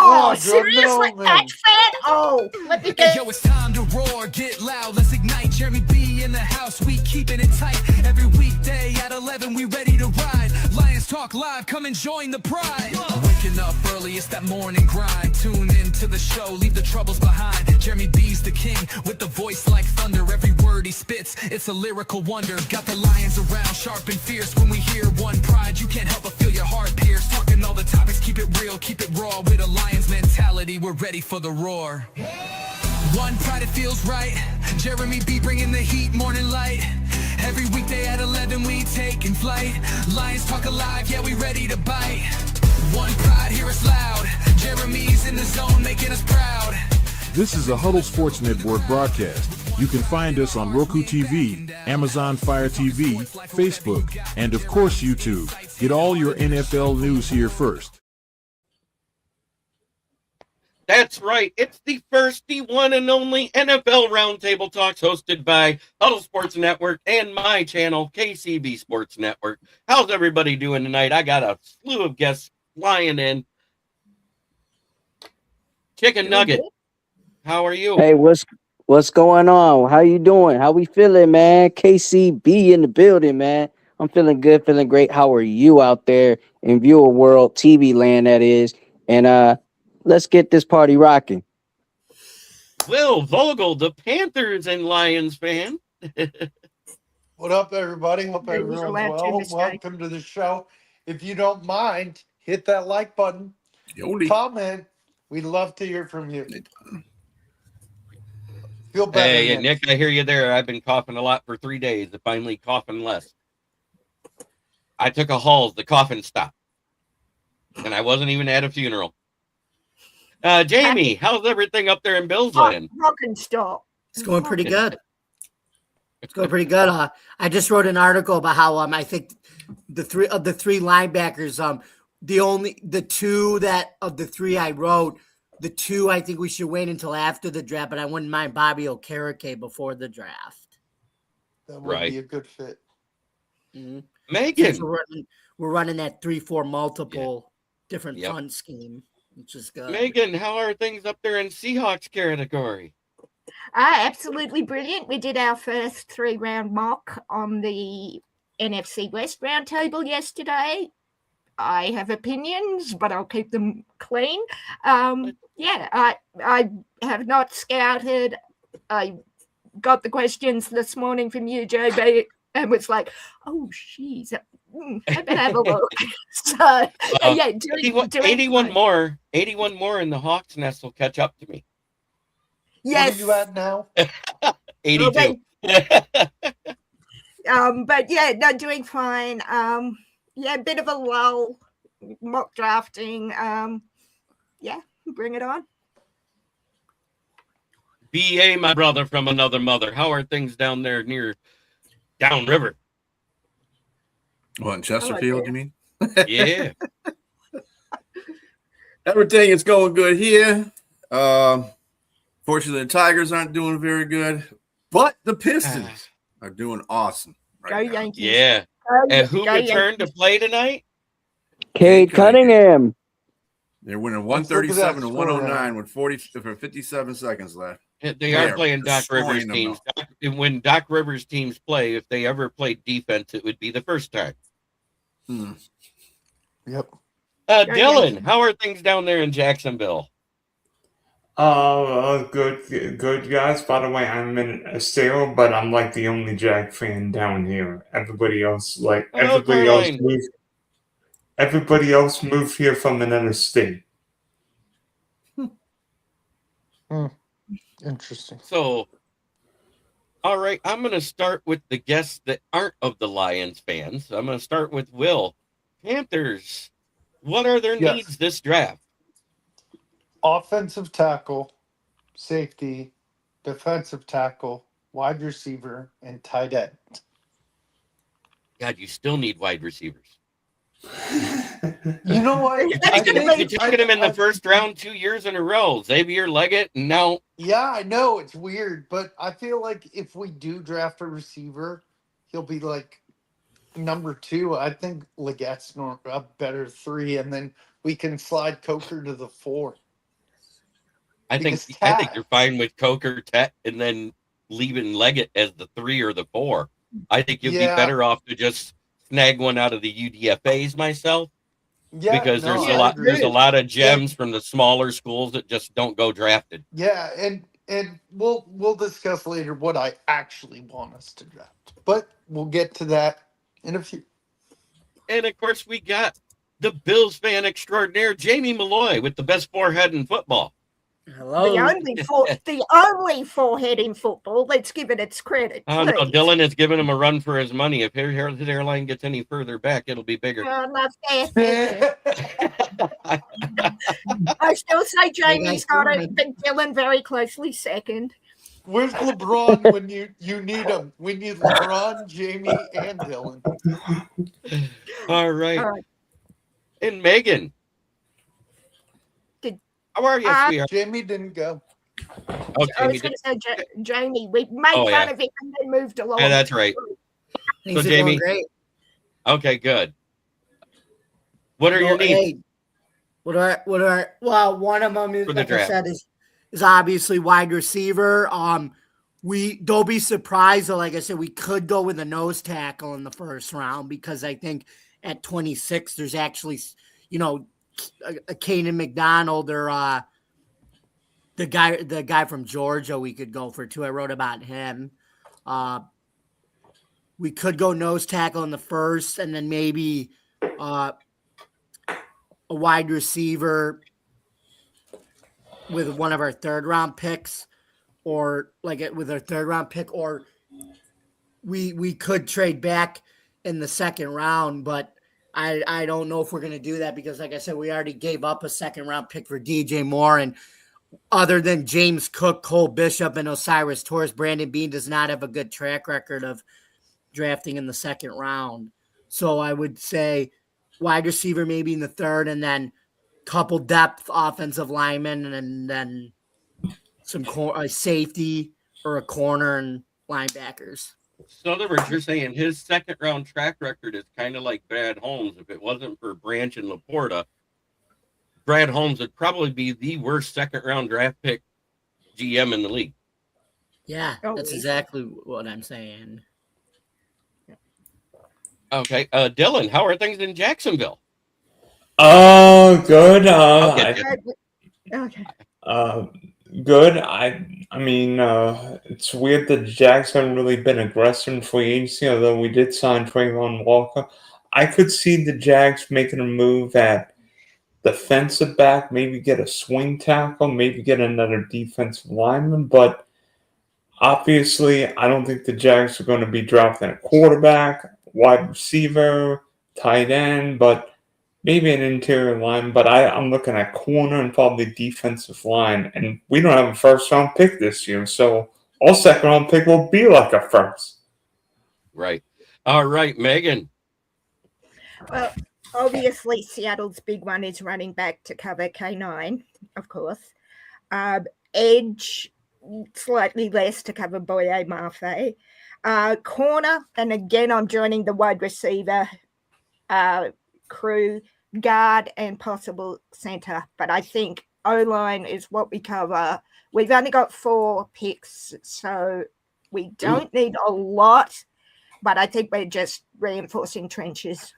Oh, seriously? no, That's fan? Oh, let me Hey, get. yo, it's time to roar, get loud, let's ignite. Jeremy B in the house, we keeping it tight. Every weekday at 11, we ready to ride. Lions Talk Live, come and join the pride. Waking up early, it's that morning grind. Tune in to the show, leave the troubles behind. Jeremy B's the king, with the voice like thunder. Every word he spits, it's a lyrical wonder. Got the lions around, sharp and fierce. When we hear one pride, you can't help but feel your heart pierce. Talking all the topics, keep it real, keep it raw. With a lion's mentality, we're ready for the roar. One pride, it feels right. Jeremy B bringing the heat, morning light. Every weekday at 11, we taking flight. Lions Talk Alive, yeah, we ready to bite. One pride, hear us loud. Jeremy's in the zone, making us proud. This is a Huddle Sports Network broadcast. You can find us on Roku TV, Amazon Fire TV, Facebook, and of course YouTube. Get all your NFL news here first. That's right. It's the first, the one and only NFL Roundtable Talks hosted by Huddle Sports Network and my channel, KCB Sports Network. How's everybody doing tonight? I got a slew of guests flying in. Chicken Nugget, how are you? Hey, what's going on? How you doing? How we feeling, man? KCB in the building, man. I'm feeling good, feeling great. How are you out there in viewer world, TV land that is? And let's get this party rocking. Will Vogel, the Panthers and Lions fan. What up, everybody? Hope everyone's allowed to well. mistake. Welcome to the show. If you don't mind, hit that like button. Comment. We'd love to hear from you. Feel better. Hey, Nick, I hear you there. I've been coughing a lot for 3 days. I'm finally coughing less. I took a Halls. The coughing stopped. And I wasn't even at a funeral. Jamie, how's everything up there in Bill's Land? Rock and stop. It's going pretty good. It's going pretty good. I just wrote an article about how I think the three linebackers, the two that of the three I wrote, the two I think we should wait until after the draft, but I wouldn't mind Bobby Okereke before the draft. That would be a good fit. Mm-hmm. Megan, we're running that 3-4 multiple different front scheme, which is good. Megan, how are things up there in Seahawks category? Absolutely brilliant. We did our first 3-round mock on the NFC West roundtable yesterday. I have opinions, but I'll keep them clean. I have not scouted. I got the questions this morning from you, JB, and was like, oh, jeez, I better have a look. So, 81 more in the Hawks nest will catch up to me. Yes. What are you at now? 82. But yeah, no, doing fine. A bit of a lull, mock drafting. Bring it on. BA, my brother from another mother. How are things down there near downriver? What, in Chesterfield, you mean? Yeah. Everything is going good here. Fortunately, the Tigers aren't doing very good, but the Pistons are doing awesome right now. Yankees. Yeah. And who returned to play tonight? Cade Cunningham. They're winning 137 to 109 with 57 seconds left. They are playing Doc Rivers teams. When Doc Rivers teams play, if they ever played defense, it would be the first time. Yep. Dylan, how are things down there in Jacksonville? Good guys. By the way, I'm in a sale, but I'm like the only Jag fan down here. Everybody else moved here from another state. Interesting. So, all right, I'm going to start with the guests that aren't of the Lions fans. I'm going to start with Will. Panthers, what are their needs this draft? Offensive tackle, safety, defensive tackle, wide receiver, and tight end. God, you still need wide receivers. You know what? You're taking him in the first round 2 years in a row. Xavier Leggett, and now. Yeah, I know it's weird, but I feel like if we do draft a receiver, he'll be like number 2. I think Leggett's a better 3, and then we can slide Coker to the 4. I think you're fine with Coker, Tet, and then leaving Leggett as the 3 or the 4. I think you'd be better off to just snag one out of the UDFAs myself. Yeah, because no, there's a lot of gems from the smaller schools that just don't go drafted. Yeah, and we'll discuss later what I actually want us to draft, but we'll get to that in a few. And of course, we got the Bills fan extraordinaire, Jamie Malloy, with the best forehead in football. Hello. The only forehead in football. Let's give it its credit. Oh no, Dylan is giving him a run for his money. If his hairline gets any further back, it'll be bigger. Not fair. I still say Jamie's got it, but Dylan very closely second. Where's LeBron when you need him? We need LeBron, Jamie, and Dylan. All right. And Megan. How are you, sweetheart? Jamie didn't go. Oh, I was going to say Jamie. We made fun of it and then moved along. Yeah, that's right. So Jamie. Great. Okay, good. What are your needs? What are one of them is, for the like draft. I said, is obviously wide receiver. Don't be surprised though, like I said, we could go with a nose tackle in the first round because I think at 26 there's actually, a Kanan McDonald or the guy from Georgia we could go for too. I wrote about him. We could go nose tackle in the first, and then maybe a wide receiver with one of our third round picks, or with our third round pick, or we could trade back in the second round, but I don't know if we're going to do that because, like I said, we already gave up a second round pick for DJ Moore, and other than James Cook, Cole Bishop, and Osiris Torres, Brandon Bean does not have a good track record of drafting in the second round. So I would say wide receiver maybe in the third, and then couple depth offensive linemen, and then some safety or a corner and linebackers. So, in other words, you're saying his second round track record is kind of like Brad Holmes. If it wasn't for Branch and Laporta, Brad Holmes would probably be the worst second round draft pick GM in the league. Yeah, that's exactly what I'm saying. Okay, Dylan, how are things in Jacksonville? Good. Okay. Good. I mean, it's weird that the Jags haven't really been aggressive in free agency, although we did sign Trayvon Walker. I could see the Jags making a move at defensive back, maybe get a swing tackle, maybe get another defensive lineman, but obviously I don't think the Jags are going to be drafting a quarterback, wide receiver, tight end, but maybe an interior line, but I'm looking at corner and probably defensive line. And we don't have a first-round pick this year, so all second-round pick will be like a first. Right. All right, Megan. Well, obviously, Seattle's big one is running back to cover K9, of course. Edge, slightly less to cover Boye Mafe. Corner, and again, I'm joining the wide receiver crew, guard, and possible center. But I think O-line is what we cover. We've only got 4 picks, so we don't need a lot, but I think we're just reinforcing trenches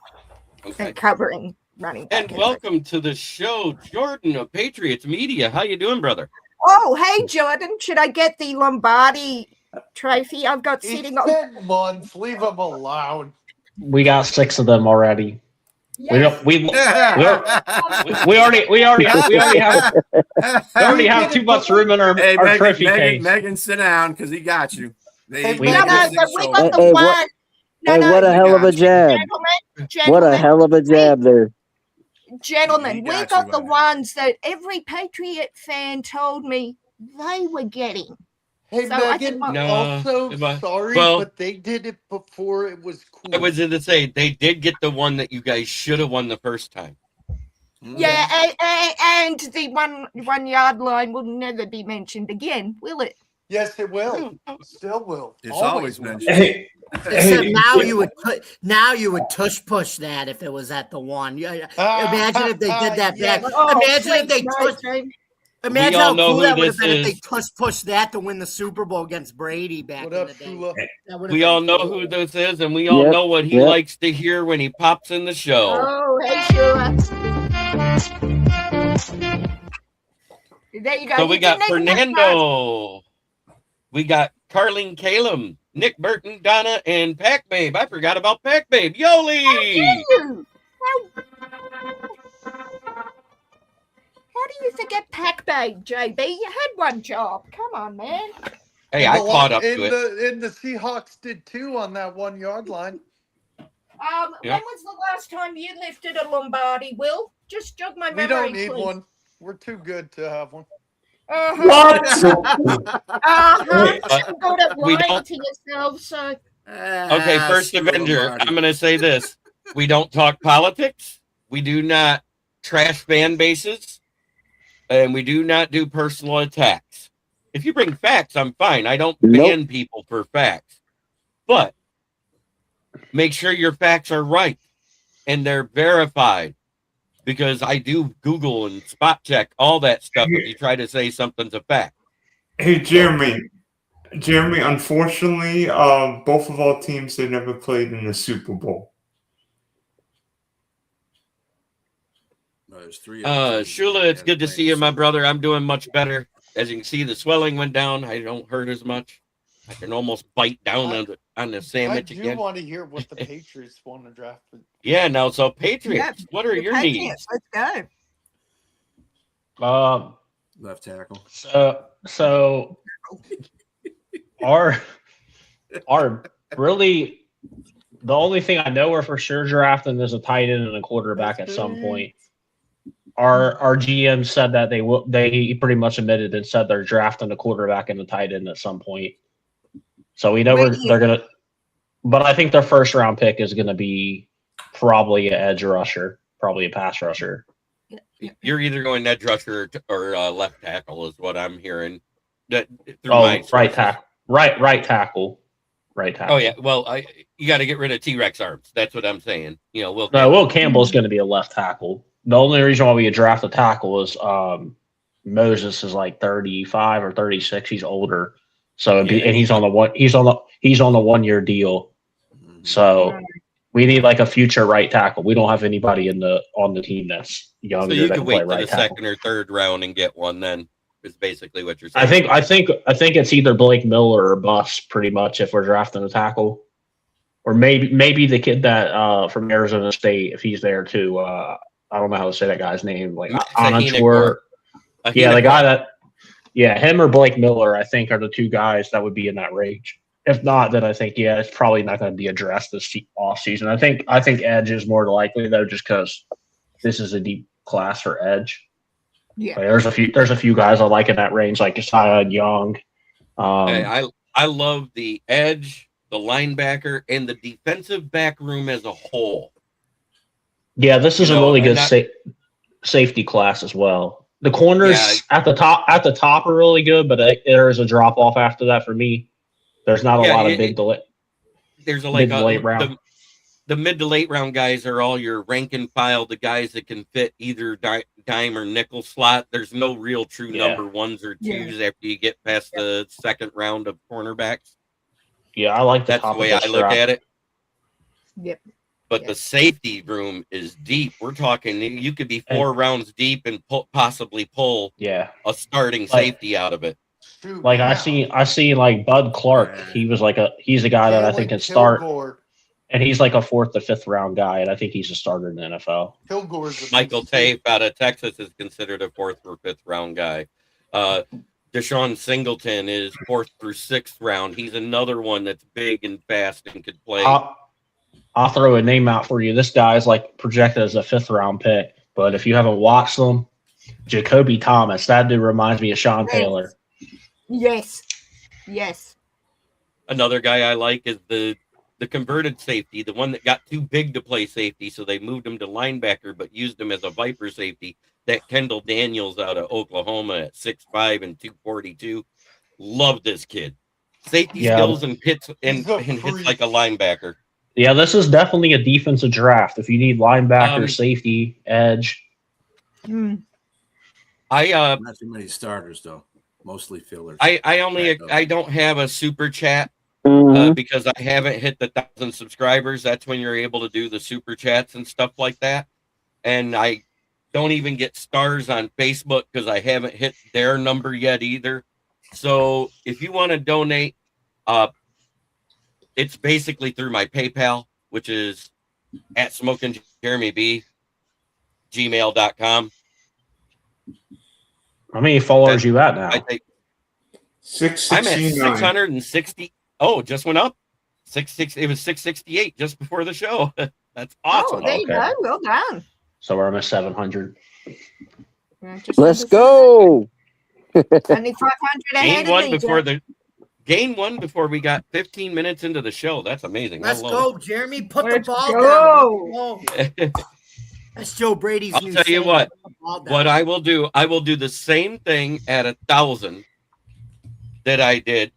and covering running back. And welcome to the show, Jordan of Patriots Media. How you doing, brother? Oh, hey, Jordan. Should I get the Lombardi trophy I've got sitting on? 10 months. Leave them alone. We got 6 of them already. Yes. We already have too much room in our trophy case. Megan, sit down because he got you. We got the one. What a hell of a jab. What a hell of a jab there. Gentlemen, we got the ones that every Patriot fan told me they were getting. Hey, So Megan, also sorry, but they did it before it was cool. I was going to say, they did get the one that you guys should have won the first time. Yeah, and the 1 yard line will never be mentioned again, will it? Yes, it will. Still will. It's always mentioned. Hey, Except now you would tush push that if it was at the 1. Imagine if they did that back. Imagine if they Imagine all how know cool who that would have this been if they is. pushed that to win the Super Bowl against Brady back What in up, the day. Shula? That would have We been all know cool. who this is, and we all Yep, know what he yep. likes to hear when he pops in the show. Oh, hey, Sheila. There you go. So You we got didn't even have to- Fernando. We got Carlene Calum, Nick Burton, Donna, and Pac Babe. I forgot about Pac Babe. Yoli! You. How do you forget Pac Babe, JB? You had one job. Come on, man. Hey, And I the caught lo- up to and it. the Seahawks did too on that 1 yard line. Yeah. When was the last time you lifted a Lombardi, Will? Just jog my We memory, don't need please. one. We're too good to have one. What? I'm good at We lying don't- to yourselves, so... Okay, first Avenger, I'm going to say this. We don't talk politics. We do not trash fan bases. And we do not do personal attacks. If you bring facts, I'm fine. I don't ban people for facts. But make sure your facts are right and they're verified. Because I do Google and spot check all that stuff if you try to say something's a fact. Hey, Jeremy. Jeremy, unfortunately, both of our teams have never played in the Super Bowl. There's three. Shula, it's good to see you, my brother. I'm doing much better. As you can see, the swelling went down. I don't hurt as much. I can almost bite down on the sandwich I do again. want to hear what the Patriots want to draft. Yeah, now, so Patriots, what are the your Patriots, needs? Let's go. Left tackle. So our really the only thing I know we're for sure drafting is a tight end and a quarterback at some point. Our GM said that they pretty much admitted and said they're drafting a quarterback and a tight end at some point. So we know they're gonna, but I think their first round pick is gonna be probably an edge rusher, probably a pass rusher. You're either going edge rusher or left tackle, is what I'm hearing. Right tackle, right tackle. Oh yeah, well, you got to get rid of T-Rex arms. That's what I'm saying. You know, Will Campbell's going to be a left tackle. The only reason why we draft a tackle is Moses is like 35 or 36. He's older, so and he's on the 1 year deal. So we need like a future right tackle. We don't have anybody on the team that's younger. So you that can play wait to the tackle. second or third round and get one. Then is basically what you're saying. I think it's either Blake Miller or bust pretty much if we're drafting a tackle, or maybe the kid that from Arizona State if he's there too. I don't know how to say that guy's name. Like Anachor. Yeah, the guy that. Yeah, him or Blake Miller, I think, are the two guys that would be in that range. If not, then I think it's probably not going to be addressed this off season. I think edge is more likely though, just because this is a deep class for edge. Yeah, like, there's a few guys I like in that range, like Josiah Young. I love the edge, the linebacker, and the defensive back room as a whole. Yeah, this is a really good safety class as well. The corners at the top are really good, but there is a drop off after that for me. There's not a lot of big delay. There's late round. The mid to late round guys are all your rank and file, the guys that can fit either dime or nickel slot. There's no real true number ones or twos after you get past the second round of cornerbacks. Yeah, I like that's the way I look at it. Yep. But the safety room is deep. We're talking you could be 4 rounds deep and possibly pull a starting safety out of it. Like I see like Bud Clark. He's a guy that I think can start, and he's like a 4th to 5th round guy, and I think he's a starter in the NFL. Michael Tafe out of Texas is considered a 4th or 5th round guy. Deshaun Singleton is 4th through 6th round. He's another one that's big and fast and could play. I'll throw a name out for you. This guy is like projected as a 5th round pick, but if you haven't watched them, Jacoby Thomas. That dude reminds me of Sean Taylor. Yes. Another guy I like is the converted safety, the one that got too big to play safety, so they moved him to linebacker, but used him as a Viper safety. That Kendall Daniels out of Oklahoma at 6'5" and 242. Love this kid. Safety skills and hits like a linebacker. Yeah, this is definitely a defensive draft. If you need linebacker, safety, edge. Not too many starters though. Mostly fillers. I don't have a super chat Mhm. because I haven't hit the 1,000 subscribers. That's when you're able to do the super chats and stuff like that. And I don't even get stars on Facebook because I haven't hit their number yet either. So if you want to donate, it's basically through my PayPal, which is at smokingjeremyb, gmail.com. How many followers you at now? I'm at 669. 660. Oh, just went up. 660. It was 668 just before the show. That's awesome. Oh, there you go. Well done. So we're almost 700. Let's go. Only 500 ahead of me, Gain one before we got 15 minutes into the show. That's amazing. Let's go, Jeremy. Put Let's the ball go. down. That's Joe Brady's I'll new tell you saying, what. put the ball down. What I will do the same thing at 1,000 that I did.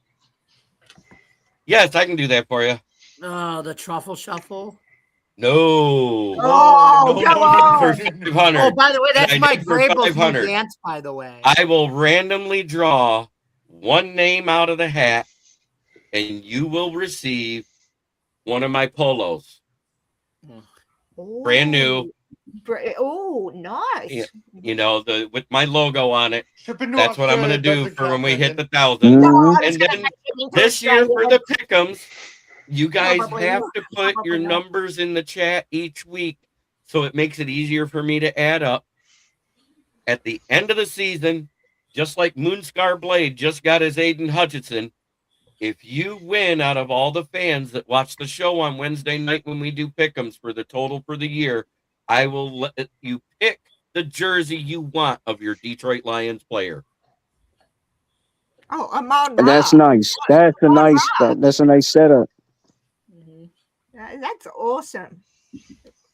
Yes, I can do that for you. Oh, the truffle shuffle. No. Oh, no, come on. for 500. Oh, by the way, that's I Mike did for Vrabel's 500. new dance, by the way. I will randomly draw one name out of the hat, and you will receive one of my polos. Brand new. Oh, nice. You know, with my logo on it. Shipping to That's what I'm going to Australia do doesn't for when count, we hit Megan. the 1,000. Mhm. And then this year for the pick'ems, you guys Probably. have to put your Probably not. numbers in the chat each week so it makes it easier for me to add up. At the end of the season, just like Moonscar Blade just got his Aiden Hutchinson, if you win out of all the fans that watch the show on Wednesday night when we do pick'ems for the total for the year, I will let you pick the jersey you want of your Detroit Lions player. Oh, I'm on. That's now. nice. That's a nice. That's a nice setup. That's awesome.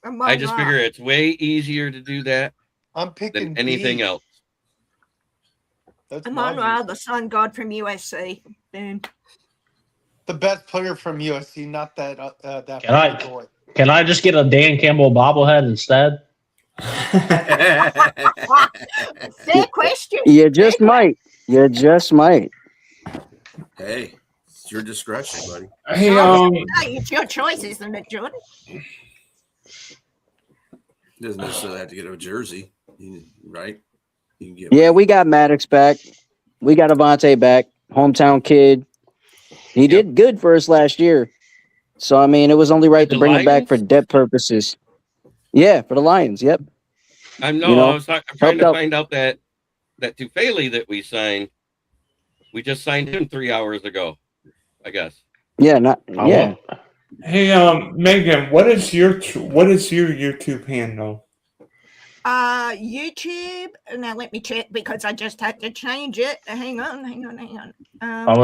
I'm I on just now. figure it's way easier to do that I'm picking than anything B. else. That's I'm on my now, the Sun God from USC. Boom. the best player from USC, not that that Can I- boy. Can I just get a Dan Campbell bobblehead instead? Fair question. You just might. You just might. Hey, it's your discretion, buddy. Hey, Hey, it's your choice, isn't it, Jordan? Doesn't necessarily have to get a jersey, right? You can get Yeah, we got Maddox back. We got Avante back. Hometown kid. He did good for us last year. So, I mean, it was only right to The bring him back for Lions? depth purposes. Yeah, for the Lions. Yep. I'm You know, I'm trying to helped out. find out that Tufele that we signed. We just signed him 3 hours ago, I guess. Yeah, not Oh, yeah. hey, Megan, what is your YouTube handle? YouTube. Now let me check because I just had to change it. Hang on. I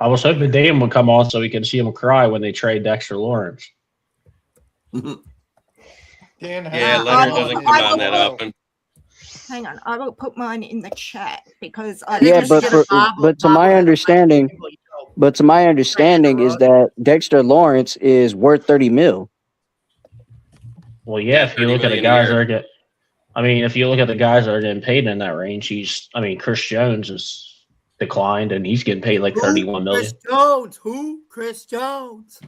was hoping Dan would come on so we could see him cry when they trade Dexter Lawrence. Dan, Yeah, Uh, Leonard I doesn't will- come I on will- that often. Hang on. I will put mine in the chat because I Yeah, just but get a but to my bobblehead of understanding, Mike Vrabel. but to my understanding is that Dexter Lawrence is worth 30 mil. Well, yeah, if you 30 look at the million a guys year. that are getting, I mean, if you look at the guys that are getting paid in that range, Chris Jones is declined and he's getting paid like Who? 31 million. Chris Jones. Who? Chris Jones.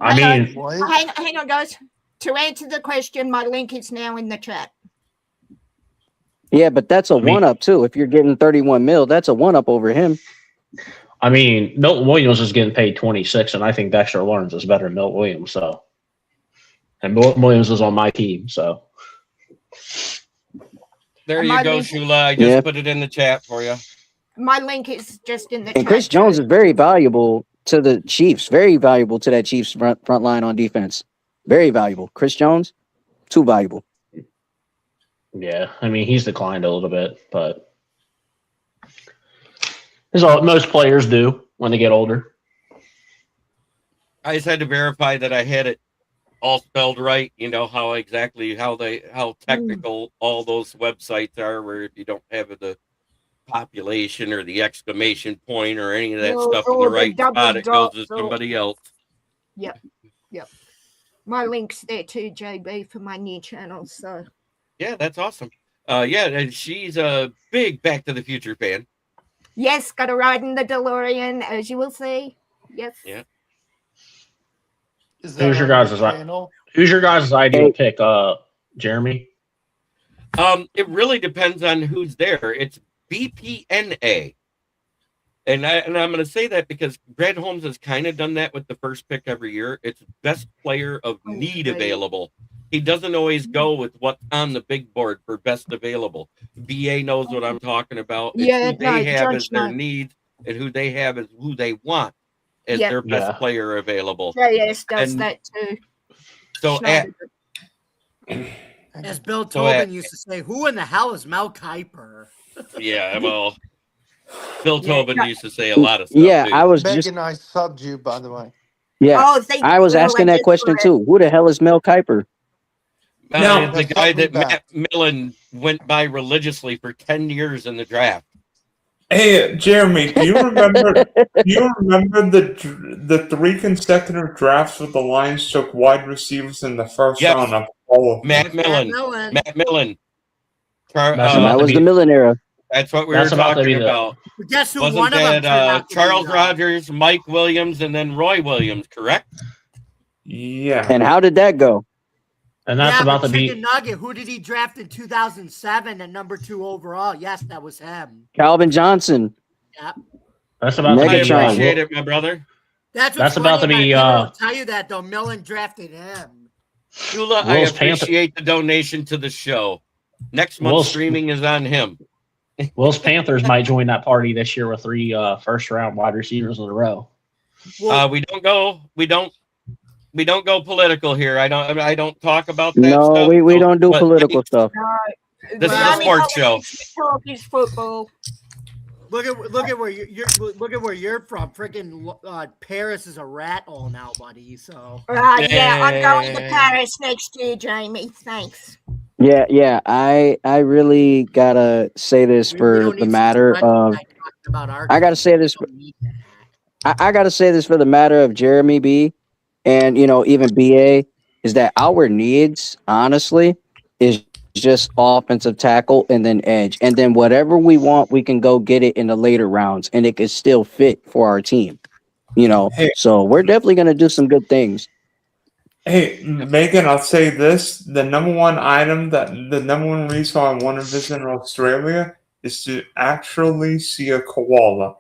I mean, what? hang on, guys. To answer the question, my link is now in the chat. Yeah, but that's a I mean- one up too. If you're getting 31 mil, that's a one up over him. Milton Williams is getting paid 26, and I think Dexter Lawrence is better than Milton Williams. So, and Milton Williams is on my team. So, There Am you I go, losing? Shula. I just Yeah. put it in the chat for you. My link is just in the chat. And Chris Jones is very valuable to the Chiefs. Very valuable to that Chiefs front line on defense. Very valuable. Chris Jones, too valuable. yeah, I mean, he's declined a little bit, but that's all most players do when they get older. I just had to verify that I had it all spelled right. You know how technical all those websites are, where if you don't have the population or the exclamation point or any of that Or- stuff in or the the right double spot, it goes to dots or- somebody else. Yep. My link's there too, JB, for my new channel. So Yeah, that's awesome. Yeah, and she's a big Back to the Future fan. Yes, got to ride in the DeLorean, as you will see. Yes. Yeah. Is that Who's your on guys' channel? Who's your guys' ideal pick? Jeremy. It really depends on who's there. It's BPNA. And I'm going to say that because Brad Holmes has kind of done that with the first pick every year. It's best player of need available. He doesn't always go with what's on the big board for best available. BA knows what I'm talking about. It's Yeah, who they have George as their knows. needs, and who they have as who they want as their best player available. JS does And that too. so As Bill Tobin used to say, who in the hell is Mel Kiper? Yeah, well, Bill Tobin used to say a lot of stuff. Yeah, too. I was Meg just and I subbed you, by the way. I was asking that question too. Who the hell is Mel Kiper? The guy that Matt Millen went by religiously for 10 years in the draft. Hey, Jeremy, do you remember? The 3 consecutive drafts where the Lions took wide receivers in the first round of all of them? Matt Millen. That was the Millen era. That's what we were talking about. Guess who Wasn't one of them turned that out to be, Charles though? Rogers, Mike Williams, and then Roy Williams, correct? Yeah. And how did that go? And that's about to be Chicken Nugget. Who did he draft in 2007 at number 2 overall? Yes, that was him. Calvin Johnson. Yep. That's about to I be. appreciate it, my brother. That's about to be. I'll tell you that though. Millen drafted him. Shula, I appreciate the donation to the show. Next month's streaming is on him. Will's Panthers might join that party this year with 3 first-round wide receivers in a row. We don't go political here. I don't talk about that No, stuff. we don't do political stuff. This is a sports show. Talk is football. Look at where you're from. Freaking Paris is a rat hole now, buddy. So yeah, I'm going to Paris next year, Jamie. Thanks. Yeah. I really gotta say this for the matter of. I gotta say this. I gotta say this for the matter of Jeremy B. And even BA is that our needs, honestly, is just offensive tackle and then edge, and then whatever we want, we can go get it in the later rounds, and it could still fit for our team. So we're definitely gonna do some good things. Hey, Megan, I'll say this: the number one reason I want to visit Australia is to actually see a koala.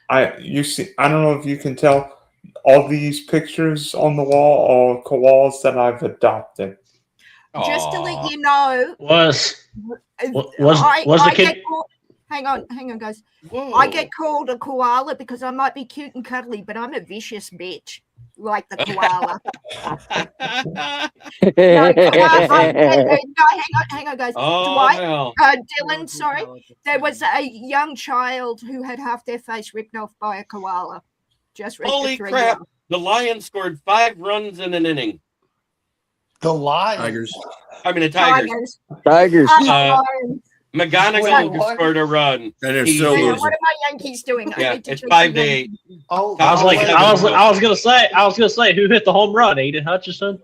I don't know if you can tell. All these pictures on the wall are koalas that I've adopted. Just to let you know, was the kid? Hang on, guys. Whoa. I get called a koala because I might be cute and cuddly, but I'm a vicious bitch, like the koala. Hang on, guys. Dylan, sorry. There was a young child who had half their face ripped off by a koala. Holy crap! The Lions scored 5 runs in an inning. The Lions. Tigers. I mean the Tigers. Tigers. McGonigal scored a run. And they're still losing. What are my Yankees doing? Yeah, it's 5-8. I was gonna say who hit the home run? Aiden Hutchinson.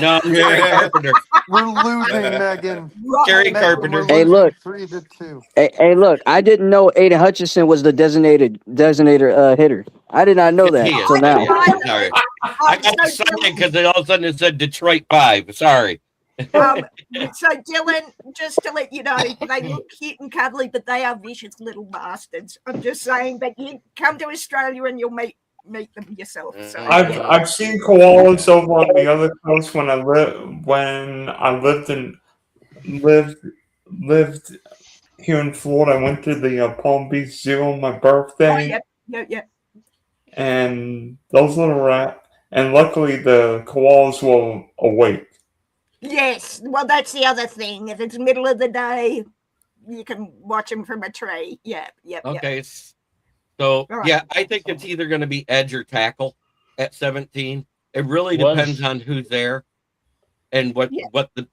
No, Gary Carpenter. We're losing, Megan. Gary Carpenter. Hey, look. 3-2. Hey, look. I didn't know Aiden Hutchinson was the designated hitter. I did not know that until now. Sorry. I got excited because all of a sudden it said Detroit 5. Sorry. So Dylan, just to let you know, they look cute and cuddly, but they are vicious little bastards. I'm just saying, but you come to Australia and you'll meet them yourself. So, I've seen koalas over on the other coast when I lived here in Florida. I went to the Palm Beach Zoo on my birthday. Yeah. And those little and luckily the koalas were awake. Yes, well, that's the other thing. If it's middle of the day, you can watch them from a tree. Yeah. Okay. So, yeah, I think it's either going to be edge or tackle at 17. It really depends on who's there and what the.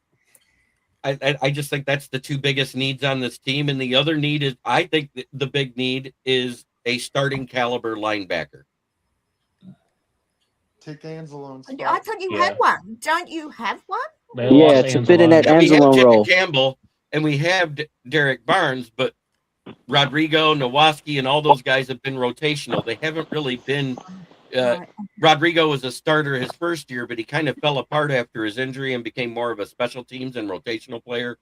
I just think that's the 2 biggest needs on this team. And the other need is, I think the big need is a starting caliber linebacker. Take Anzalone's spot. I thought you had one. Don't you have one? Yeah, to fit in that Anzalone role. Campbell, and we have Derek Barnes, but Rodrigo, Nowoski, and all those guys have been rotational. They haven't really been. Rodrigo was a starter his first year, but he kind of fell apart after his injury and became more of a special teams and rotational player.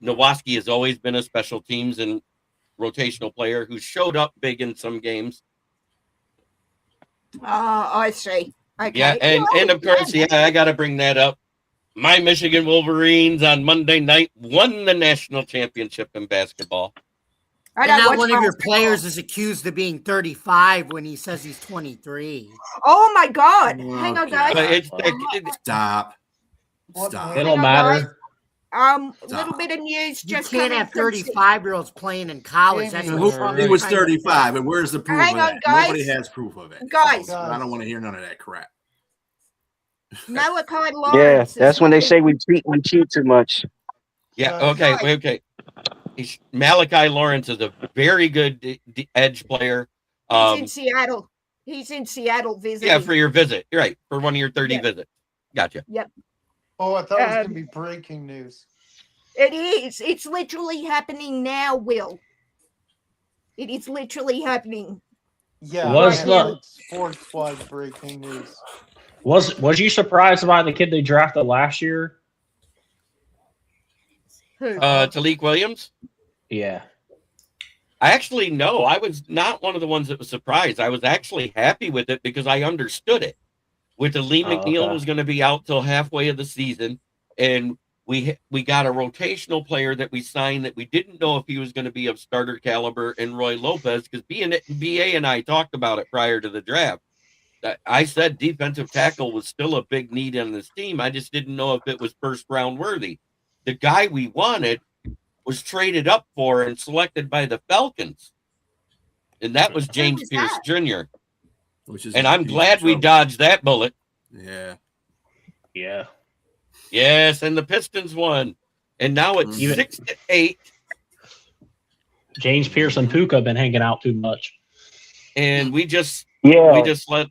Nowoski has always been a special teams and rotational player who showed up big in some games. I see. Okay. Yeah, and of course, I got to bring that up. My Michigan Wolverines on Monday night won the national championship in basketball. And now one of your players is accused of being 35 when he says he's 23. Oh my God! Hang on, guys. Stop. It don't matter. Little bit of news. You Just can't have 35-year-olds playing in college. That's He was 35, and where's the proof Hang of on, that? guys. Nobody has proof of it. Guys. So I don't want to hear none of that crap. Malachi Yeah, Lawrence. that's when they say we cheat too much. Yeah. Okay. Malachi Lawrence is a very good edge player. He's in Seattle. He's in Seattle visiting. Yeah, for your visit. You're right. For one of your 30 visits. Gotcha. Yep. Oh, I thought it was going to be breaking news. It is. It's literally happening now, Will. It is literally happening. Yeah, sports-wise breaking news. Was you surprised by the kid they drafted last year? Who? Talik Williams? Yeah. I actually no. I was not one of the ones that was surprised. I was actually happy with it because I understood it. With the Lee McNeil was going to be out till halfway of the season, and we got a rotational player that we signed that we didn't know if he was going to be of starter caliber, and Roy Lopez, because BA and I talked about it prior to the draft. I said defensive tackle was still a big need on this team. I just didn't know if it was first round worthy. The guy we wanted was traded up for and selected by the Falcons, and that was James Pierce Jr. And I'm glad we dodged that bullet. Yeah. Yes, and the Pistons won, and now it's 6-8. James Pierce and Puka have been hanging out too much, and we just swept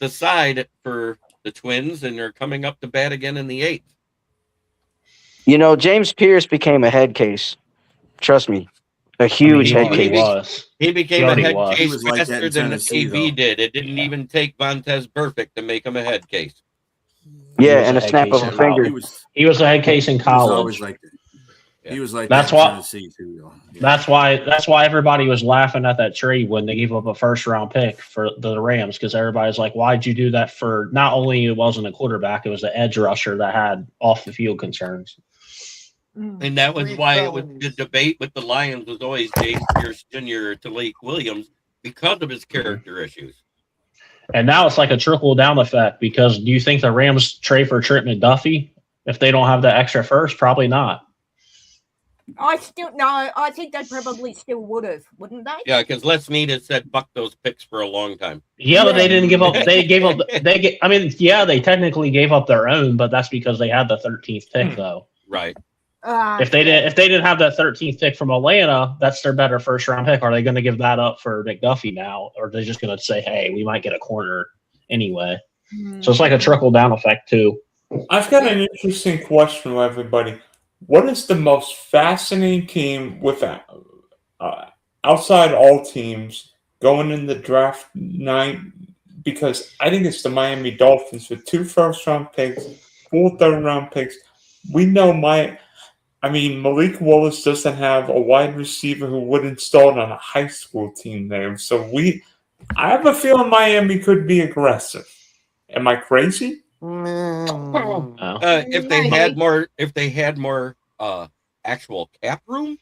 the side for the Twins, and they're coming up to bat again in the 8th. You know, James Pierce became a head case. Trust me, a huge head case. He became a head case like faster than the TV did. It didn't even take Vontez Perfect to make him a head case. Yeah, and a snap of a finger. He was a head case in college. He was always like that. He was like that's that why. Tennessee too. Yeah. That's why everybody was laughing at that trade when they gave up a first round pick for the Rams, because everybody's like, "Why'd you do that for?" Not only it wasn't a quarterback, it was the edge rusher that had off the field concerns. And that was why it was the debate with the Lions was always James Pierce Jr. or Talik Williams because of his character issues. And now it's like a trickle down effect, because do you think the Rams trade for Trent McDuffie if they don't have the extra first? Probably not. I think they probably still would have, wouldn't they? Yeah, because Les Snead has said fuck those picks for a long time. Yeah, but they didn't give up. They gave up. They technically gave up their own, but that's because they had the 13th pick, though. Right. If they didn't have that 13th pick from Atlanta, that's their better first round pick. Are they going to give that up for McDuffie now, or are they just going to say, "Hey, we might get a corner anyway"? So it's like a trickle down effect too. I've got an interesting question for everybody. What is the most fascinating team with outside all teams going in the draft night? Because I think it's the Miami Dolphins with 2 first-round picks, 4 third-round picks. We know Malik Willis doesn't have a wide receiver who would install on a high school team there. So I have a feeling Miami could be aggressive. Am I crazy? If they had more actual cap room,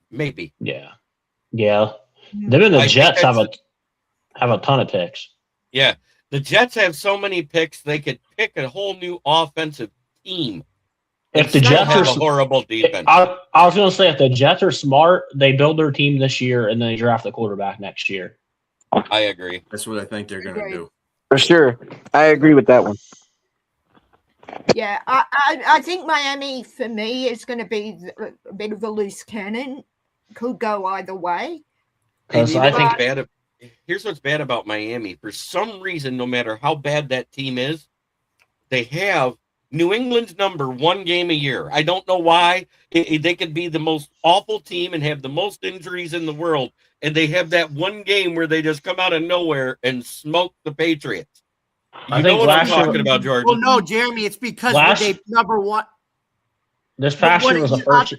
maybe. Yeah. Them and the Jets have a ton of picks. Yeah, the Jets have so many picks they could pick a whole new offensive team. If the Jets have a horrible defense, I was going to say if the Jets are smart, they build their team this year and then they draft the quarterback next year. I agree. That's what I think they're going to do. For sure, I agree with that one. Yeah, I think Miami for me is going to be a bit of a loose cannon. Could go either way. Here's what's bad about Miami. For some reason, no matter how bad that team is, they have New England's number one game a year. I don't know why. They could be the most awful team and have the most injuries in the world, and they have that one game where they just come out of nowhere and smoke the Patriots. You know what I'm talking about, Jordan? Well, no, Jeremy, it's because they number one. This past year was the first.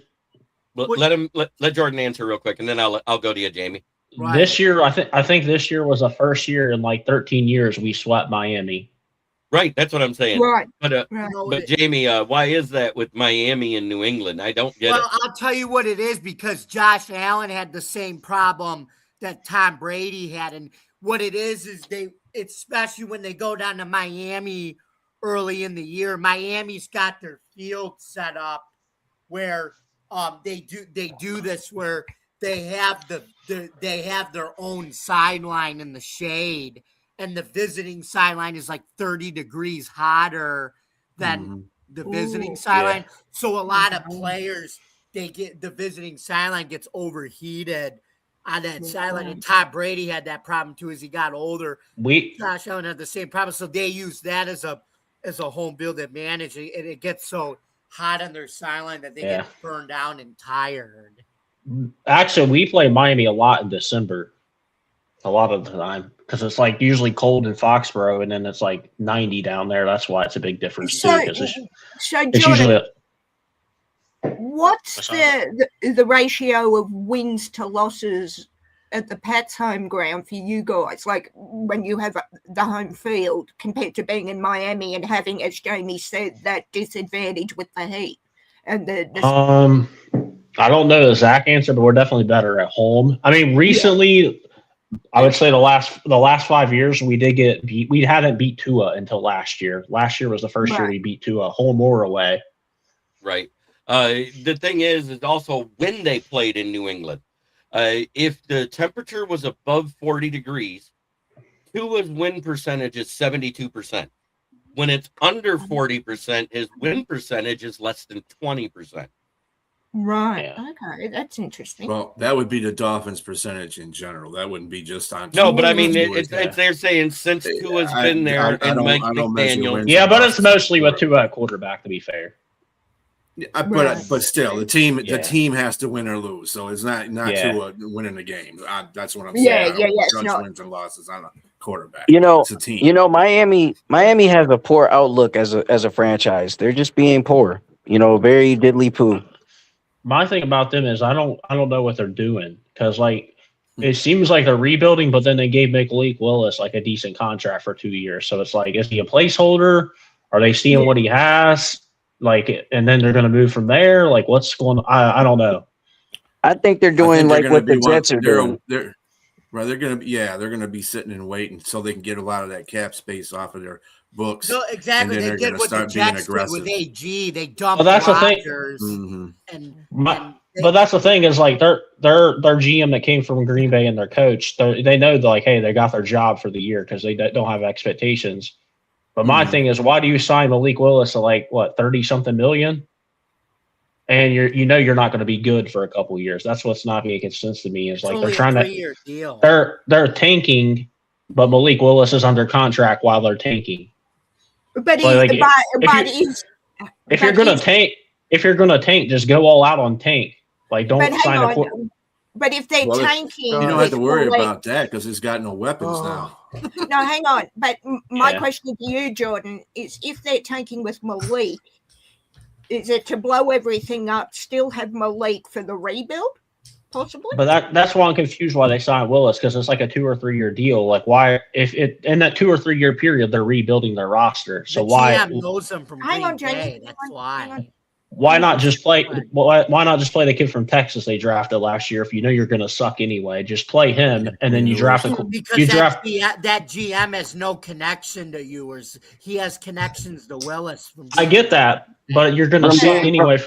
Let Jordan answer real quick, and then I'll go to you, Jamie. Right. This year, I think this year was the first year in like 13 years we swept Miami. Right, that's what I'm saying. Right. But Jamie, why is that with Miami and New England? I don't get it. Well, I'll tell you what it is, because Josh Allen had the same problem that Tom Brady had, and what it is especially when they go down to Miami early in the year, Miami's got their field set up where they do this where they have their own sideline in the shade. And the visiting sideline is like 30 degrees hotter than the visiting sideline. Yeah. So a lot of players, the visiting sideline gets overheated on that sideline. And Tom Brady had that problem too as he got older. Josh Allen had the same problem. So they use that as a home field advantage. And it gets so hot on their sideline that they get burned down and tired. Actually, we play Miami a lot in December. A lot of the time, because it's like usually cold in Foxborough, and then it's like 90 down there. That's why it's a big difference too. It's usually what's the ratio of wins to losses at the Pats home ground for you guys? Like when you have the home field compared to being in Miami and having, as Jamie said, that disadvantage with the heat and I don't know the exact answer, but we're definitely better at home. I mean, recently. Yeah. I would say the last 5 years we did get beat. We hadn't beat Tua until last year. Last year was the first year we beat Tua, home or away. Right. The thing is also when they played in New England, if the temperature was above 40 degrees, Tua's win percentage is 72%. When it's under 40%, his win percentage is less than 20%. Right. Yeah. Okay, that's interesting. Well, that would be the Dolphins' percentage in general. That wouldn't be just on. No, but I mean, they're saying since Tua's been there and Mike McDaniel. Yeah, but it's mostly with Tua at quarterback. To be fair. Yeah, but still, the team has to win or lose. So it's not Tua winning the game. That's what I'm saying. Judge wins and losses on a quarterback. It's a team. Miami has a poor outlook as a franchise. They're just being poor. Very diddly poo. My thing about them is I don't know what they're doing, because like it seems like they're rebuilding, but then they gave Malik Willis like a decent contract for 2 years. So it's like, is he a placeholder? Are they seeing what he has? Like, and then they're going to move from there. Like, what's going on? I don't know. I think they're doing like what the Jets are doing. They're going to be sitting and waiting so they can get a lot of that cap space off of their books. No, exactly. They did what the Jets did with AG. They dumped Rodgers. But that's the thing is like their GM that came from Green Bay and their coach, they know like, hey, they got their job for the year because they don't have expectations. But my thing is, why do you sign Malik Willis to like what 30-something million? And you're not going to be good for a couple of years. That's what's not making sense to me. Is like they're trying to 3-year deal. They're tanking, but Malik Willis is under contract while they're tanking. But if you're gonna tank, just go all out on tank. Like don't sign a. But if they're tanking, you don't have to worry about that because it's got no weapons now. No, hang on. But my question to you, Jordan, is if they're tanking with Malik, is it to blow everything up, still have Malik for the rebuild? Possibly. But that's why I'm confused why they signed Willis, because it's like a 2 or 3 year deal. Like why, if it in that 2 or 3 year period they're rebuilding their roster, so why? Knows them from Green Bay. That's why. Why not just play? Why not just play the kid from Texas they drafted last year? If you know you're going to suck anyway, just play him, and then you draft that GM has no connection to you, or he has connections to Willis. I get that, but you're going to suck anyway.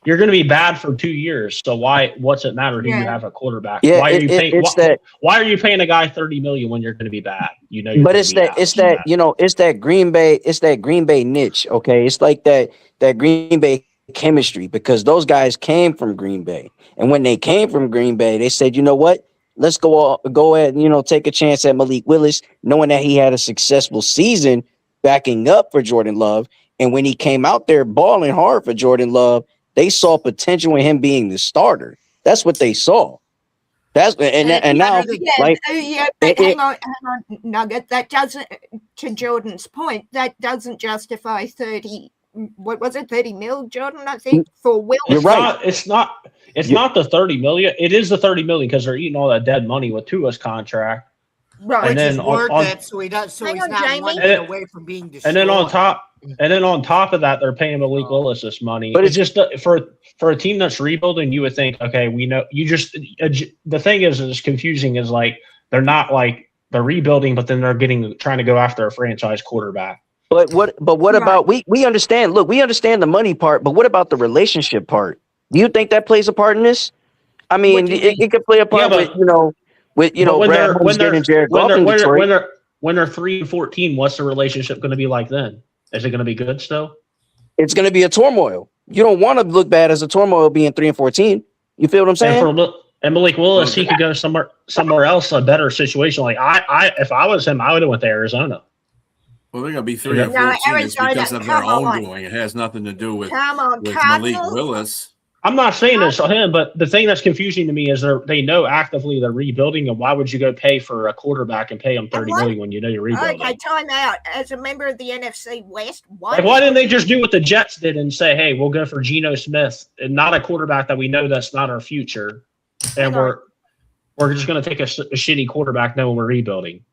You're going to be bad for 2 years. So what's it matter who you have a quarterback? Yeah, why are you paying? Why are you paying a guy $30 million when you're going to be bad? But it's that Green Bay niche. Okay, it's like that Green Bay chemistry, because those guys came from Green Bay, and when they came from Green Bay, they said, you know what? Let's go ahead and take a chance at Malik Willis, knowing that he had a successful season backing up for Jordan Love. And when he came out there balling hard for Jordan Love, they saw potential in him being the starter. That's what they saw. And now, like, but hang on, Nugget. That doesn't, to Jordan's point, that doesn't justify 30. What was it, 30 mil, Jordan? I think for Will. You're right. It's not the 30 million. It is the 30 million because they're eating all that dead money with Tua's contract. Right. Which is worth it, so he's not running away from being destroyed. And then on top of that, they're paying Malik Willis this money. But it's just for a team that's rebuilding, you would think, okay, we know. The thing is confusing is like they're not like they're rebuilding, but then they're trying to go after a franchise quarterback. But what about we understand? Look, we understand the money part, but what about the relationship part? Do you think that plays a part in this? I mean, it could play a part with Brad Holmes getting Jared Goff in Detroit. When they're 3-14, what's the relationship going to be like then? Is it going to be good still? It's going to be a turmoil. You don't want to look bad as a turmoil being 3-14. You feel what I'm saying? And Malik Willis, he could go somewhere else, a better situation. Like if I was him, I would have went to Arizona. Well, they're going to be 3-14 because of their own doing. It has nothing to do with Malik Willis. I'm not saying this on him, but the thing that's confusing to me is they know actively they're rebuilding, and why would you go pay for a quarterback and pay him $30 million when you know you're rebuilding? Okay, time out. As a member of the NFC West, why didn't they just do what the Jets did and say, "Hey, we'll go for Geno Smith and not a quarterback that we know that's not our future, and we're just going to take a shitty quarterback knowing we're rebuilding."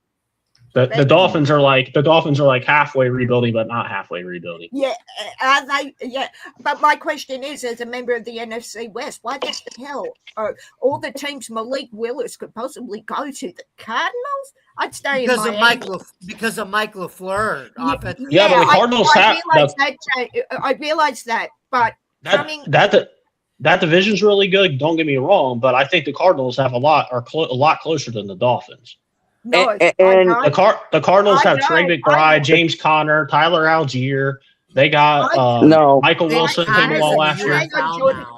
The Dolphins are like halfway rebuilding, but not halfway rebuilding. Yeah, are they? Yeah, but my question is, as a member of the NFC West, why the hell are all the teams Malik Willis could possibly go to? The Cardinals? I'd stay in Miami. Because of Mike LaFleur. But the Cardinals I realize that, but that division's really good. Don't get me wrong, but I think the Cardinals have a lot closer than the Dolphins. No, the Cardinals have Trey McBride, James Conner, Tyler Algier. They got Michael Wilson came along last year.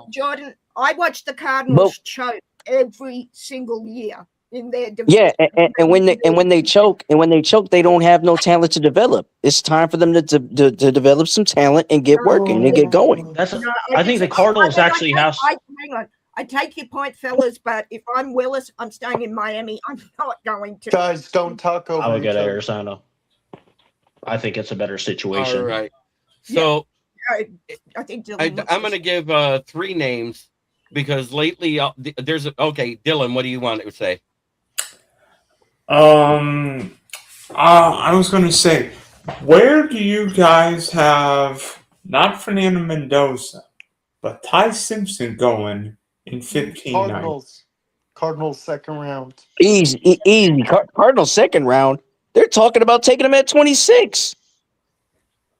Jordan, I watched the Cardinals choke every single year in their division. Yeah, and when they choke, they don't have no talent to develop. It's time for them to develop some talent and get working and get going. I think the Cardinals actually have. Hang on. I take your point, fellas, but if I'm Willis, I'm staying in Miami. I'm not going to. Guys, don't talk over. I would go to Arizona. I think it's a better situation. All right. So I think I'm going to give 3 names because lately there's Dylan, what do you want to say? I was going to say, where do you guys have not Fernando Mendoza, but Ty Simpson going? In 15 Cardinals second round. Easy. Cardinals second round. They're talking about taking him at 26.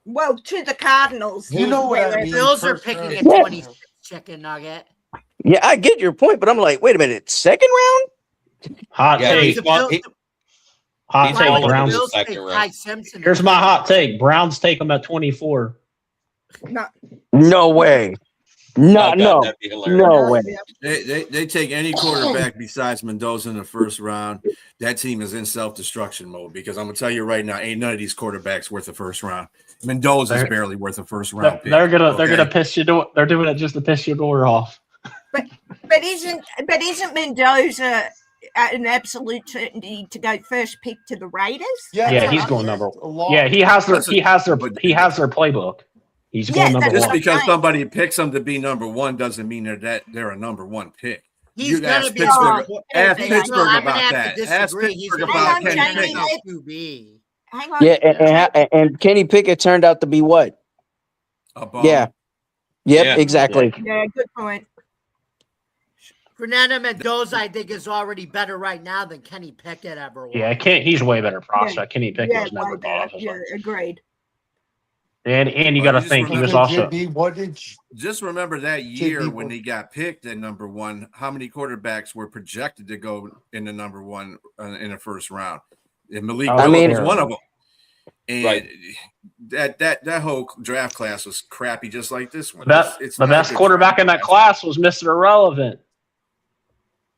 Well, to the Cardinals. You know what I mean. Bills are picking at 26, chicken nugget. Yeah, I get your point, but I'm like, wait a minute, second round? Hot take. Hot take. Browns second round. Here's my hot take. Browns take them at 24. No way. No way. They take any quarterback besides Mendoza in the first round. That team is in self-destruction mode because I'm gonna tell you right now, ain't none of these quarterbacks worth the first round. Mendoza's barely worth a first round pick. They're gonna piss you. They're doing it just to piss your door off. But isn't Mendoza an absolute certainty to go first pick to the Raiders? Yeah, he's going number one. Yeah, he has their playbook. He's going number just one. Because somebody picks him to be number one doesn't mean they're a number one pick. He's going to be ask Pittsburgh about that. Ask Pittsburgh about Kenny Pickett. Hang on. Yeah, and Kenny Pickett turned out to be what? A bum. Yeah. Yep, exactly. Yeah, good point. Fernando Mendoza, I think, is already better right now than Kenny Pickett ever was. Yeah, he's way better prospect. Kenny Pickett was never thought of. Yeah, agreed. And you got to think he was also. Just remember that year when he got picked at number one. How many quarterbacks were projected to go in the number one in the first round? And Malik Willis was one of them. And that whole draft class was crappy, just like this one. The best quarterback in that class was Mr. Irrelevant.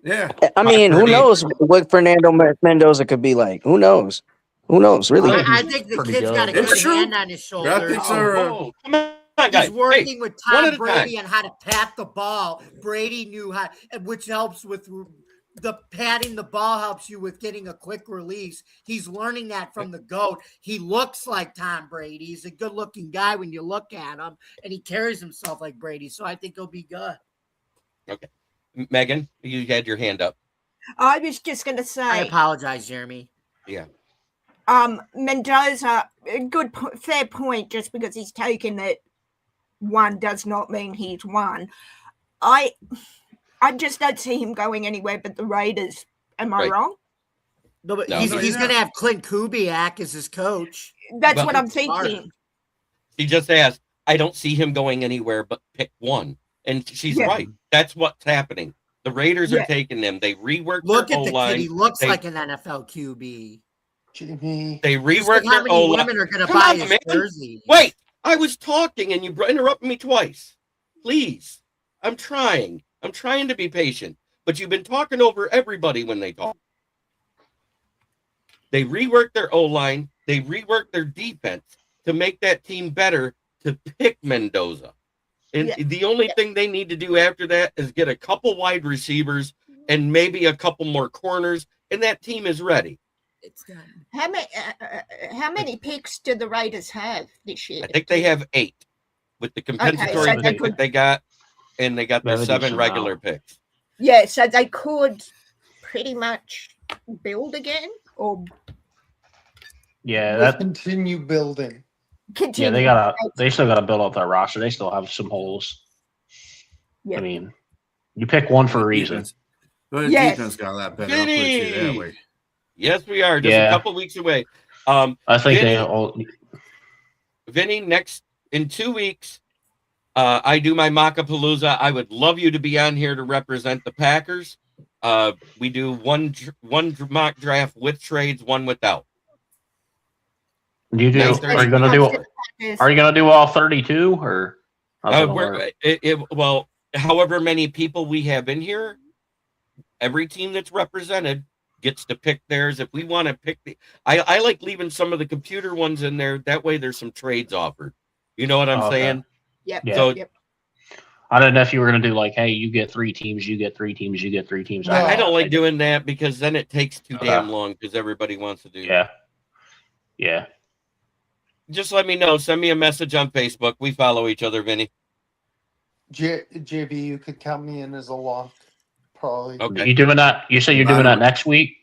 Yeah, I mean, who knows what Fernando Mendoza could be like? Who knows? Who knows? Really? I think the Pretty kid's got a good. good It's true. hand on his shoulder. Graphics are. Come on, guys. He's working Hey, with one at Tom a Brady time. on how to pat the ball. Brady knew how, which helps with the patting the ball, helps you with getting a quick release. He's learning that from the GOAT. He looks like Tom Brady. He's a good looking guy when you look at him, and he carries himself like Brady. So I think he'll be good. Okay. Megan, you had your hand up. I was just going to say. I apologize, Jeremy. Yeah. Mendoza, fair point. Just because he's taken it, one does not mean he's won. I just don't see him going anywhere but the Raiders. Am I wrong? No, but No, he's no, going to have Clint Kubiak as his coach. That's what I'm thinking. He just asked, I don't see him going anywhere but pick one. And she's right. That's what's happening. The Raiders are taking them. They reworked Look their at the O-line. kid. He looks like an NFL QB. Jimmy. They reworked how their many O-line. women are going to buy his jersey? Wait, I was talking and you interrupted me twice. Please. I'm trying to be patient. But you've been talking over everybody when they talk. They reworked their O-line. They reworked their defense to make that team better to pick Mendoza. And the only thing they need to do after that is get a couple wide receivers and maybe a couple more corners, and that team is ready. It's done. How many picks do the Raiders have this year? I think they have 8 with the compensatory pick that they got, and they got their 7 regular picks. Yeah, so they could pretty much build again, or continue building. Continue. Yeah, they still gotta build up their roster. They still have some holes. Yeah. I mean, you pick one for a reason. But the defense got a lot better. I'll put it that way. Yes, we are. Just a couple weeks away. I think Vinny, in 2 weeks, I do my Mockapolooza. I would love you to be on here to represent the Packers. We do one mock draft with trades, one without. Are you gonna do all 32 or? Well, however many people we have in here, every team that's represented gets to pick theirs. If we want to pick I like leaving some of the computer ones in there. That way there's some trades offered. You know what I'm saying? Yep. Yeah. So, I don't know if you were going to do like, hey, you get 3 teams, you get 3 teams, you get 3 teams. No, I don't like doing that because then it takes too damn long because everybody wants to do that. Yeah. Just let me know. Send me a message on Facebook. We follow each other, Vinny. JB, you could count me in as a lock, probably. Okay. You doing that? You say you're doing that next week?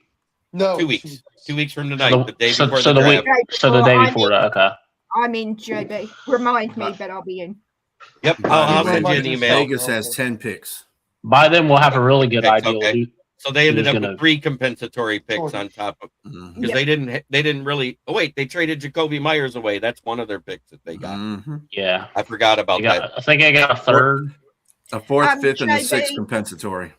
No, 2 weeks. 2 weeks from tonight, the day before the draft. So the day before that. Okay. I'm in, JB. Remind me that I'll be in. Yep, I'll send you an email. Vegas has 10 picks. By then, we'll have a really good idea. Okay. So they ended up with 3 compensatory picks on top of because they didn't really. Oh wait, they traded Jacoby Myers away. That's one of their picks that they got. Yeah, I forgot about that. I think I got a third, a 4th, 5th, and a 6th compensatory.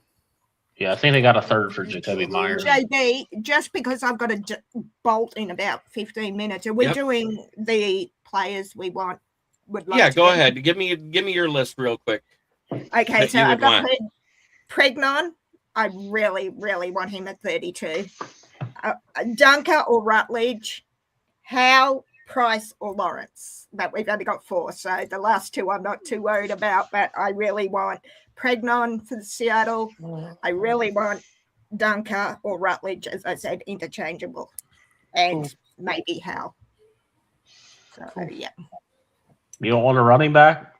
Yeah, I think they got a third for Jacoby Myers. JB, just because I've got to bolt in about 15 minutes, are we doing the players we want? Go ahead. Give me your list real quick. Okay, so I've got Pregnon. I really, really want him at 32. Dunker or Rutledge, Howe, Price or Lawrence. But we've only got 4, so the last 2 I'm not too worried about. But I really want Pregnon for Seattle. I really want Dunker or Rutledge, as I said, interchangeable, and maybe Howe. So yeah. You don't want a running back?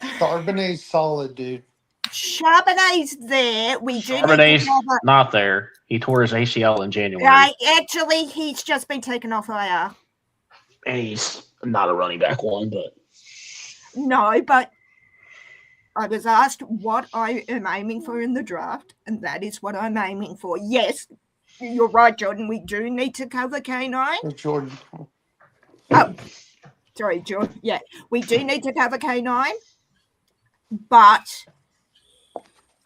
Charbonnet's solid, dude. Charbonnet's there. Charbonnet's not there. He tore his ACL in January. Actually, he's just been taken off IR. And he's not a running back one, but... No, but I was asked what I am aiming for in the draft, and that is what I'm aiming for. Yes, you're right, Jordan. We do need to cover K9. Jordan. Oh, sorry, Jordan. Yeah, we do need to cover K9, but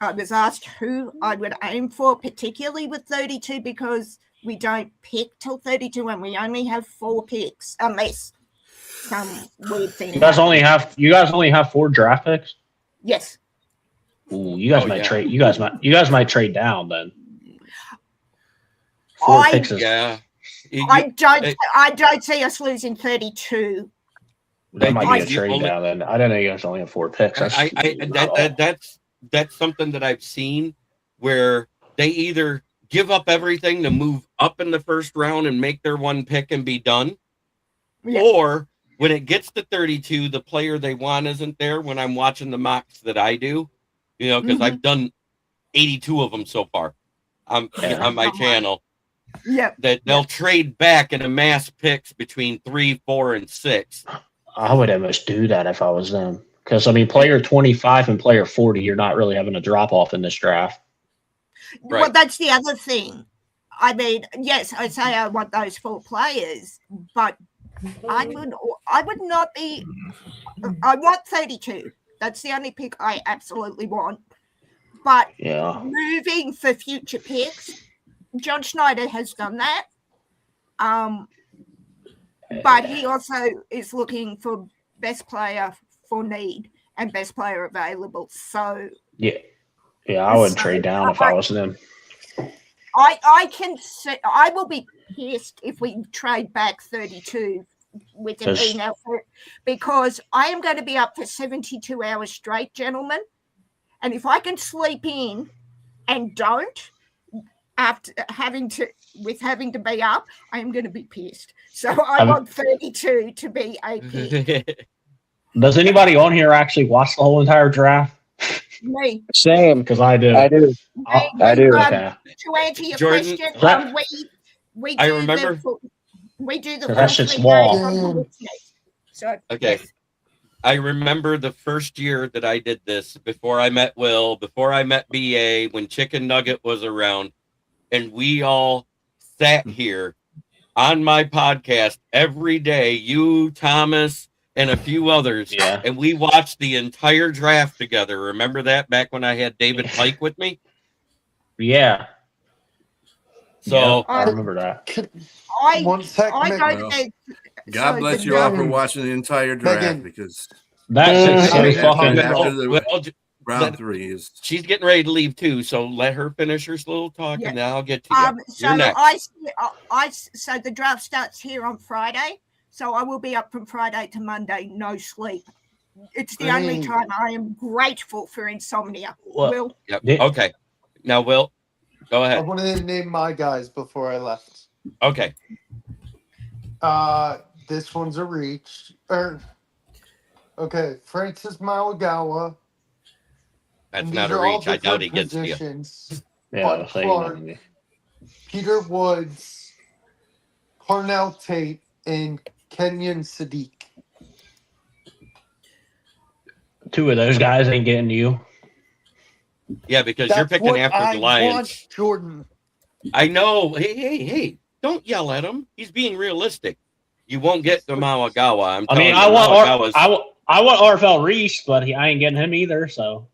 I was asked who I would aim for, particularly with 32, because we don't pick till 32 and we only have 4 picks, unless some weird thing. You guys only have 4 draft picks? Yes. Ooh, you guys might trade. You guys might trade down then. 4 picks is. Yeah. I don't see us losing 32. That might be a the trade only- down then. I don't know you guys only have 4 picks. That's something that I've seen where they either give up everything to move up in the first round and make their 1 pick and be done, or when it gets to 32, the player they want isn't there. When I'm watching the mocks that I do, because I've done 82 of them so far on my channel. Yeah, that they'll trade back and amass picks between 3, 4, and 6. I would almost do that if I was them. Because, I mean, player 25 and player 40, you're not really having a drop-off in this draft. Right. Well, that's the other thing. I mean, yes, I say I want those 4 players, but I would not be. I want 32. That's the only pick I absolutely want. But moving for future picks, John Schneider has done that. But he also is looking for best player for need and best player available. So I would trade down if I was them. I can say I will be pissed if we trade back 32 with an email, because I am going to be up for 72 hours straight, gentlemen. And if I can sleep in and don't, after having to be up, I am going to be pissed. So I want 32 to be a pick. Does anybody on here actually watch the whole entire draft? Me. Same. Because I do. I do. I do. Okay. To answer your Jordan, question, we I do remember. we do the That shit's small. So Okay. yes. I remember the first year that I did this, before I met Will, before I met BA, when Chicken Nugget was around, and we all sat here on my podcast every day, you, Thomas, and a few others, and we watched the entire draft together. Remember that, back when I had David Pike with me? Yeah. So I remember that. God bless you all for watching the entire draft, because that's so fucking after the round 3 is. She's getting ready to leave too, so let her finish her little talk, and then I'll get to you. So You're next. So the draft starts here on Friday. So I will be up from Friday to Monday, no sleep. It's the only time I am grateful for insomnia. Will? Yep. Okay. Now, Will, go ahead. I wanted to name my guys before I left. Okay. This one's a reach. Okay, Francis Mauagawa. That's not a reach. I doubt he gets to you. Bud Clark, Peter Woods, Parnell Tate, and Kenyon Sadiq. 2 of those guys ain't getting you. Yeah, because you're picking after the Lions. Jordan. I know. Hey. Don't yell at him. He's being realistic. You won't get the Mauagawa. I want RFL Reese, but I ain't getting him either, so.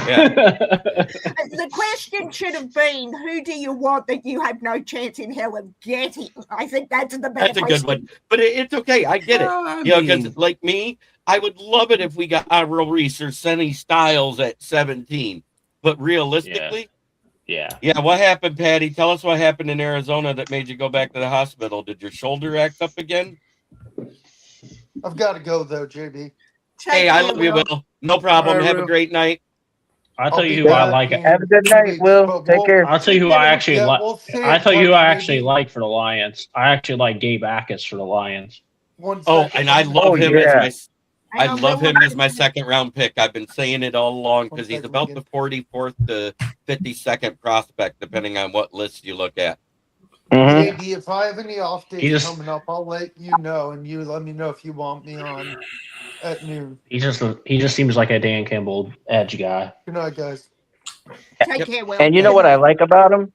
Yeah. The question should have been, who do you want that you have no chance in hell of getting? I think that's the better question. That's a good one. But it's okay. I get it. Because like me, I would love it if we got Avril Reese or Senny Styles at 17. But realistically, yeah. What happened, Patty? Tell us what happened in Arizona that made you go back to the hospital. Did your shoulder act up again? I've got to go though, JB. Hey, I love you, Will. No problem. Have a great night. I'll tell you who I like. Have a good night, Will. Take care. I'll tell you who I actually like. I'll tell you who I actually like for the Lions. I actually like Gabe Akis for the Lions. And I love him as my second round pick. I've been saying it all along because he's about the 44th to 52nd prospect, depending on what list you look at. Maybe if I have any off days coming up, I'll let you know, and you let me know if you want me on at noon. He just seems like a Dan Campbell edge guy. Good night, guys. Take care, Will. And you know what I like about him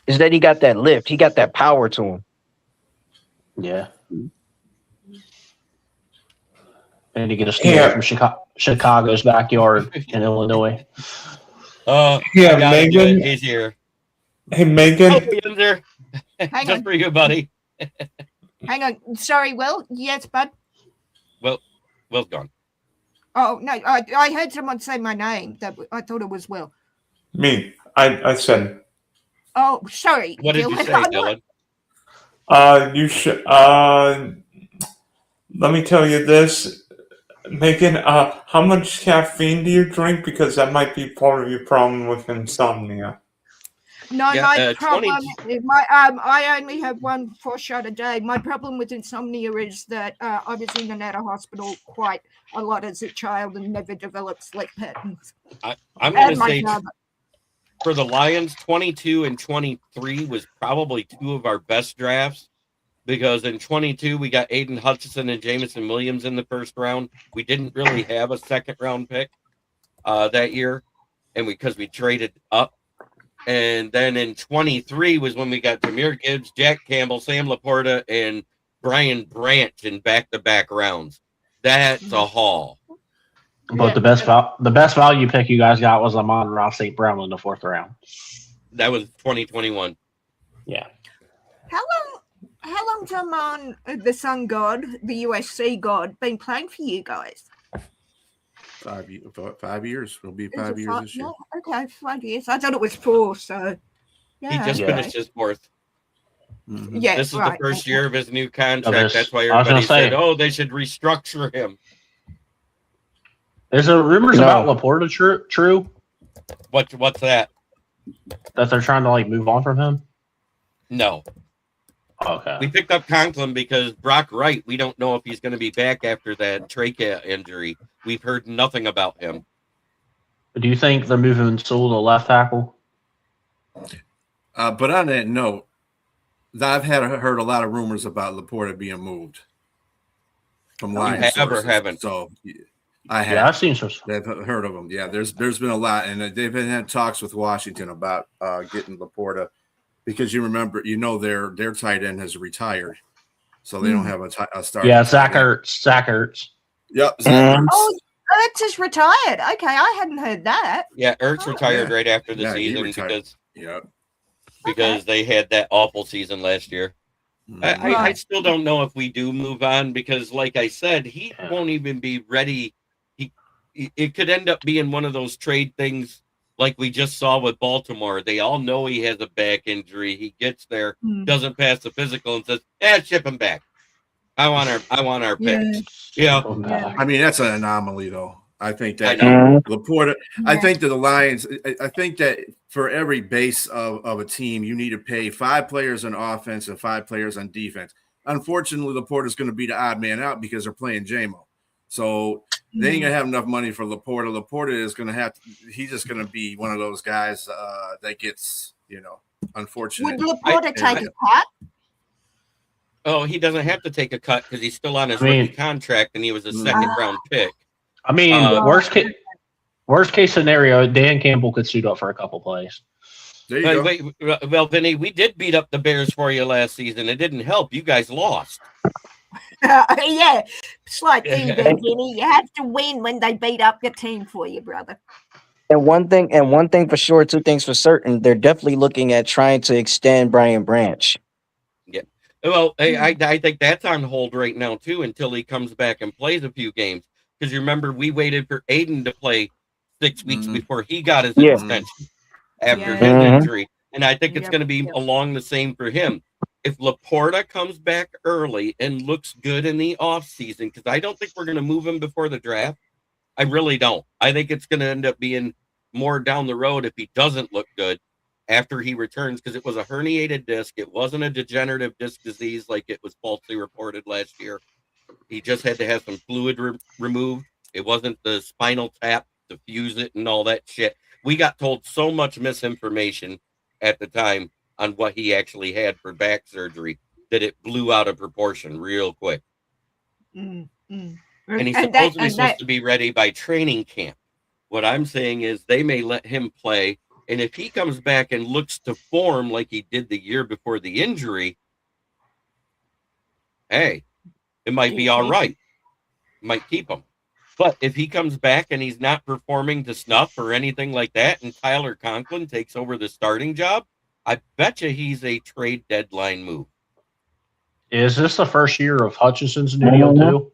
is that he got that lift. He got that power to him. Yeah. And he get a steal from Chicago's backyard in Illinois. Megan. He's here. Hey, Megan. Oh, he's there. Hang Just on. for you, buddy. Hang on. Sorry, Will. Yes, bud. Will's gone. Oh, no. I heard someone say my name. I thought it was Will. Me. I said. Oh, sorry. What did you say, Dylan? You should. Let me tell you this, Megan. How much caffeine do you drink? Because that might be part of your problem with insomnia. No, Yeah, my problem 20 is I only have 1 shot a day. My problem with insomnia is that I was in and out of hospital quite a lot as a child and never developed sleep patterns. I'm going And to my say father. for the Lions, 22 and 23 was probably 2 of our best drafts, because in 22 we got Aiden Hutchinson and Jamison Williams in the first round. We didn't really have a second round pick that year, and because we traded up. And then in 23 was when we got Jahmyr Gibbs, Jack Campbell, Sam Laporta, and Brian Branch in back-to-back rounds. That's a haul. But the best value pick you guys got was Amon-Ra St. Brown in the 4th round. That was 2021. Yeah. How long's Amon, the Sun God, the USC God, been playing for you guys? 5 years. It'll be 5 years this year. No? Okay, 5 years. I thought it was 4, so yeah. He just finished his 4th. Mm-hmm. Yeah, this is the first year of his new contract. this- That's why I was gonna everybody said, say- "Oh, they should restructure him." Is there rumors about Laporta true? What's that? That they're trying to like move on from him? No. Okay. We picked up Conklin because Brock Wright, we don't know if he's going to be back after that trachea injury. We've heard nothing about him. Do you think they're moving Sewell to left tackle? But on that note, I've heard a lot of rumors about Laporta being moved from Lions. You have or haven't? So I have. Yeah, I've seen some. They've heard of them. Yeah, there's been a lot, and they've been had talks with Washington about getting Laporta, because you remember, their tight end has retired, so they don't have a starter. Yeah, Zach Ertz. Yep. Zach Ertz. Oh, Ertz is retired. Okay, I hadn't heard that. Yeah, Ertz retired right after the season because they had that awful season last year. Mm-hmm. I still don't know if we do move on, because, like I said, he won't even be ready. It could end up being one of those trade things like we just saw with Baltimore. They all know he has a back injury. He gets there, doesn't pass the physical, and says, ship him back. I want our picks. Yeah. I mean, that's an anomaly, though. I think that Laporta. I think that the Lions. I think that for every base of a team, you need to pay 5 players on offense and 5 players on defense. Unfortunately, Laporta is going to be the odd man out because they're playing JMO. So they ain't gonna have enough money for Laporta. Laporta is gonna have. He's just gonna be one of those guys that gets, unfortunate. Would Laporta take a cut? Oh, he doesn't have to take a cut because he's still on his rookie contract, and he was a second-round pick. I mean, worst case scenario, Dan Campbell could suit up for a couple plays. There you go. Wait, well, Vinny, we did beat up the Bears for you last season. It didn't help. You guys lost. Yeah, it's like Vinny. You have to win when they beat up your team for you, brother. And one thing for sure, 2 things for certain, they're definitely looking at trying to extend Brian Branch. Yeah. Well, I think that's on hold right now, too, until he comes back and plays a few games. Because you remember, we waited for Aiden to play 6 weeks before he got his extension after his injury. And I think it's going to be along the same for him. If Laporta comes back early and looks good in the offseason, because I don't think we're going to move him before the draft. I really don't. I think it's going to end up being more down the road if he doesn't look good after he returns, because it was a herniated disc. It wasn't a degenerative disc disease like it was falsely reported last year. He just had to have some fluid removed. It wasn't the spinal tap to fuse it and all that shit. We got told so much misinformation at the time on what he actually had for back surgery that it blew out of proportion real quick. And he's supposedly supposed to be ready by training camp. What I'm saying is they may let him play, and if he comes back and looks to form like he did the year before the injury, hey, it might be all right. Might keep him. But if he comes back and he's not performing to snuff or anything like that, and Tyler Conklin takes over the starting job, I bet you he's a trade deadline move. Is this the first year of Hutchinson's new deal too?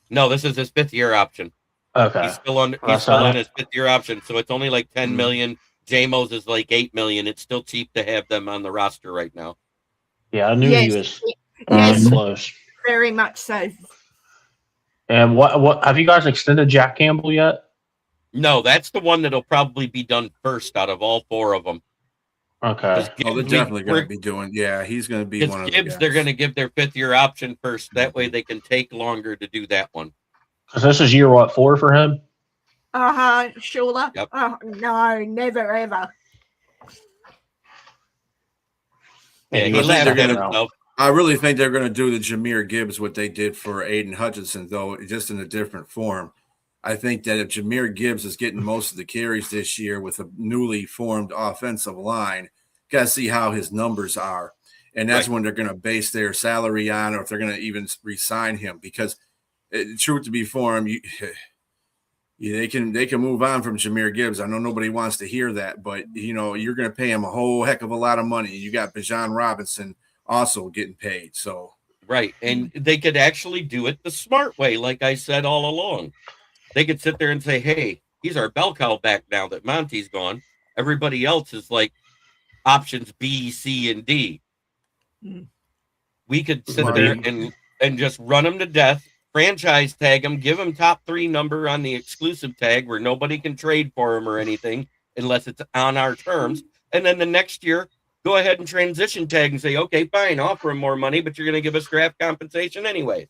No, this is his 5th year option. Okay. He's still on his 5th year option, so it's only like $10 million. J-Mo's is like $8 million. It's still cheap to have them on the roster right now. Yeah, I knew he was Yes, close. very much so. And what have you guys extended Jack Campbell yet? No, that's the one that'll probably be done first out of all 4 of them. Okay. Oh, they're definitely going to be doing. Yeah, he's going to be one of the Gibbs, guys. they're going to give their 5th-year option first. That way they can take longer to do that one. Because this is year, 4 for him? Sure. Yep. No, never ever. Yeah, he laughed at himself. I really think they're going to do the Jahmyr Gibbs what they did for Aiden Hutchinson, though, just in a different form. I think that if Jahmyr Gibbs is getting most of the carries this year with a newly formed offensive line, got to see how his numbers are. And that's when they're going to base their salary on, or if they're going to even re-sign him. Because, truth to be formed, they can move on from Jahmyr Gibbs. I know nobody wants to hear that, but, you're going to pay him a whole heck of a lot of money. You got Bijan Robinson also getting paid. So right. And they could actually do it the smart way, like I said all along. They could sit there and say, hey, he's our bell cow back now that Monty's gone. Everybody else is like options B, C, and D. We could sit there and just run them to death, franchise tag them, give them top 3 number on the exclusive tag where nobody can trade for him or anything unless it's on our terms. And then the next year, go ahead and transition tag and say, okay, fine, offer him more money, but you're going to give us draft compensation anyways.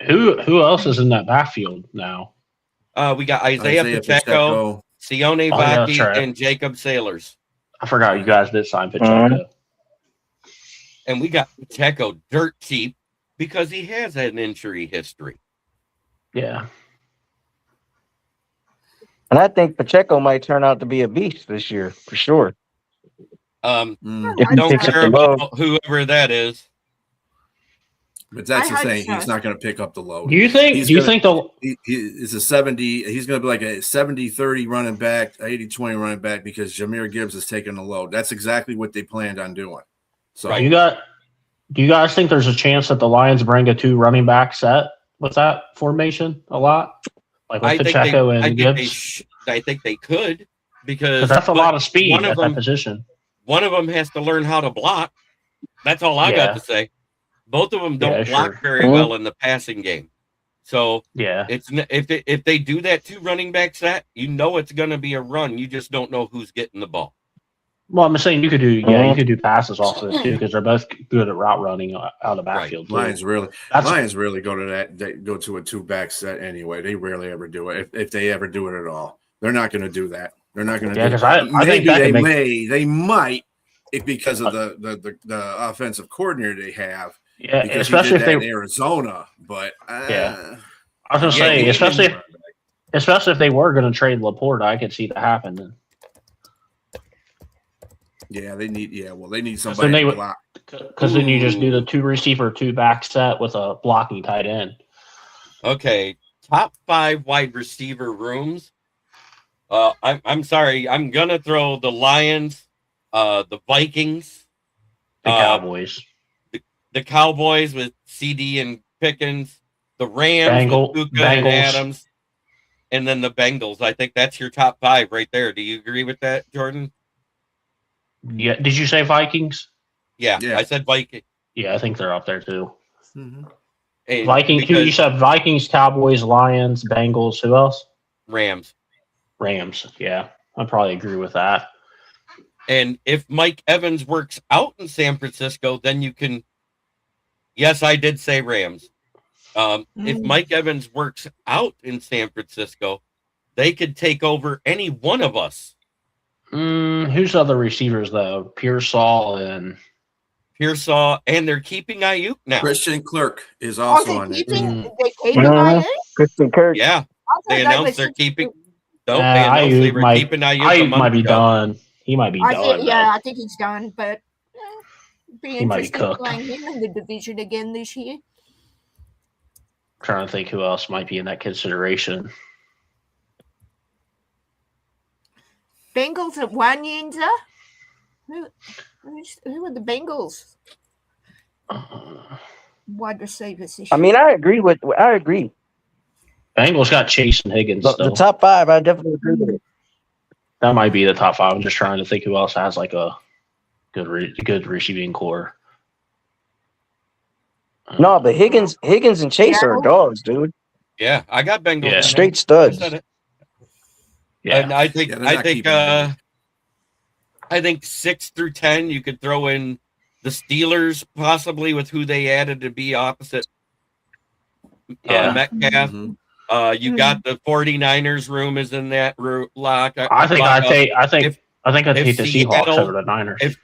Who else is in that backfield now? We got Isaiah Pacheco, Sione Vaki, and Jacob Sailors. I forgot you guys did sign Pacheco. And we got Pacheco dirt cheap because he has an injury history. Yeah. And I think Pacheco might turn out to be a beast this year, for sure. Don't care about whoever that is. But that's the thing. He's not going to pick up the load. Do you think he's a 70? He's going to be like a 70-30 running back, 80-20 running back because Jahmyr Gibbs is taking the load. That's exactly what they planned on doing. So do you guys think there's a chance that the Lions bring a 2 running back set with that formation a lot? Like with Pacheco and Gibbs? I think they could because that's a lot of speed at that position. One of them has to learn how to block. That's all I got to say. Both of them don't block very well in the passing game. So it's if they do that 2 running back set, it's going to be a run. You just don't know who's getting the ball. Well, I'm saying you could do passes off of it too because they're both good at route running out of the backfield. Right. Lions really go to that. They go to a 2-back set anyway. They rarely ever do it if they ever do it at all. They're not going to do that. They're not going to do that. I think they might because of the offensive coordinator they have. Yeah, because especially if they in Arizona, but I was gonna say, especially if they were going to trade Laporta, I could see that happen. Yeah, they need somebody to block. Because then you just do the 2 receiver, 2 back set with a blocking tight end. Okay, top 5 wide receiver rooms. I'm sorry, I'm gonna throw the Lions, the Vikings, the Cowboys. The Cowboys with CD and Pickens, the Rams with Luka and Adams, and then the Bengals. I think that's your top 5 right there. Do you agree with that, Jordan? Yeah. Did you say Vikings? Yeah. I said Vikings. Yeah, I think they're up there too. Mm-hmm. Vikings. You said Vikings, Cowboys, Lions, Bengals. Who else? Rams. Yeah, I probably agree with that. And if Mike Evans works out in San Francisco, then you can. Yes, I did say Rams. If Mike Evans works out in San Francisco, they could take over any one of us. Who's other receivers though? Pearsall, and they're keeping Ayuk now. Christian Kirk is also on it. Christian Kirk. Yeah, they announced they're keeping. No, they announced they were keeping Ayuk. Ayuk might be done. He might be done. I think he's done, but. Be he might be interesting cooked. playing him in the division again this year. Trying to think who else might be in that consideration. Bengals at Wanyinza? Who are the Bengals? Wide receivers. I mean, I agree. Bengals got Chase and Higgins. The top 5, I definitely agree with it. That might be the top 5. I'm just trying to think who else has like a good receiving core. No, but Higgins and Chase are dogs, dude. Yeah, I got Bengals. Yeah. Straight studs. I said it. Yeah. And I think I think 6 through 10 you could throw in the Steelers possibly with who they added to be opposite Metcalf. You got the 49ers room is in that lock. I think I'd take the Seahawks over the Niners.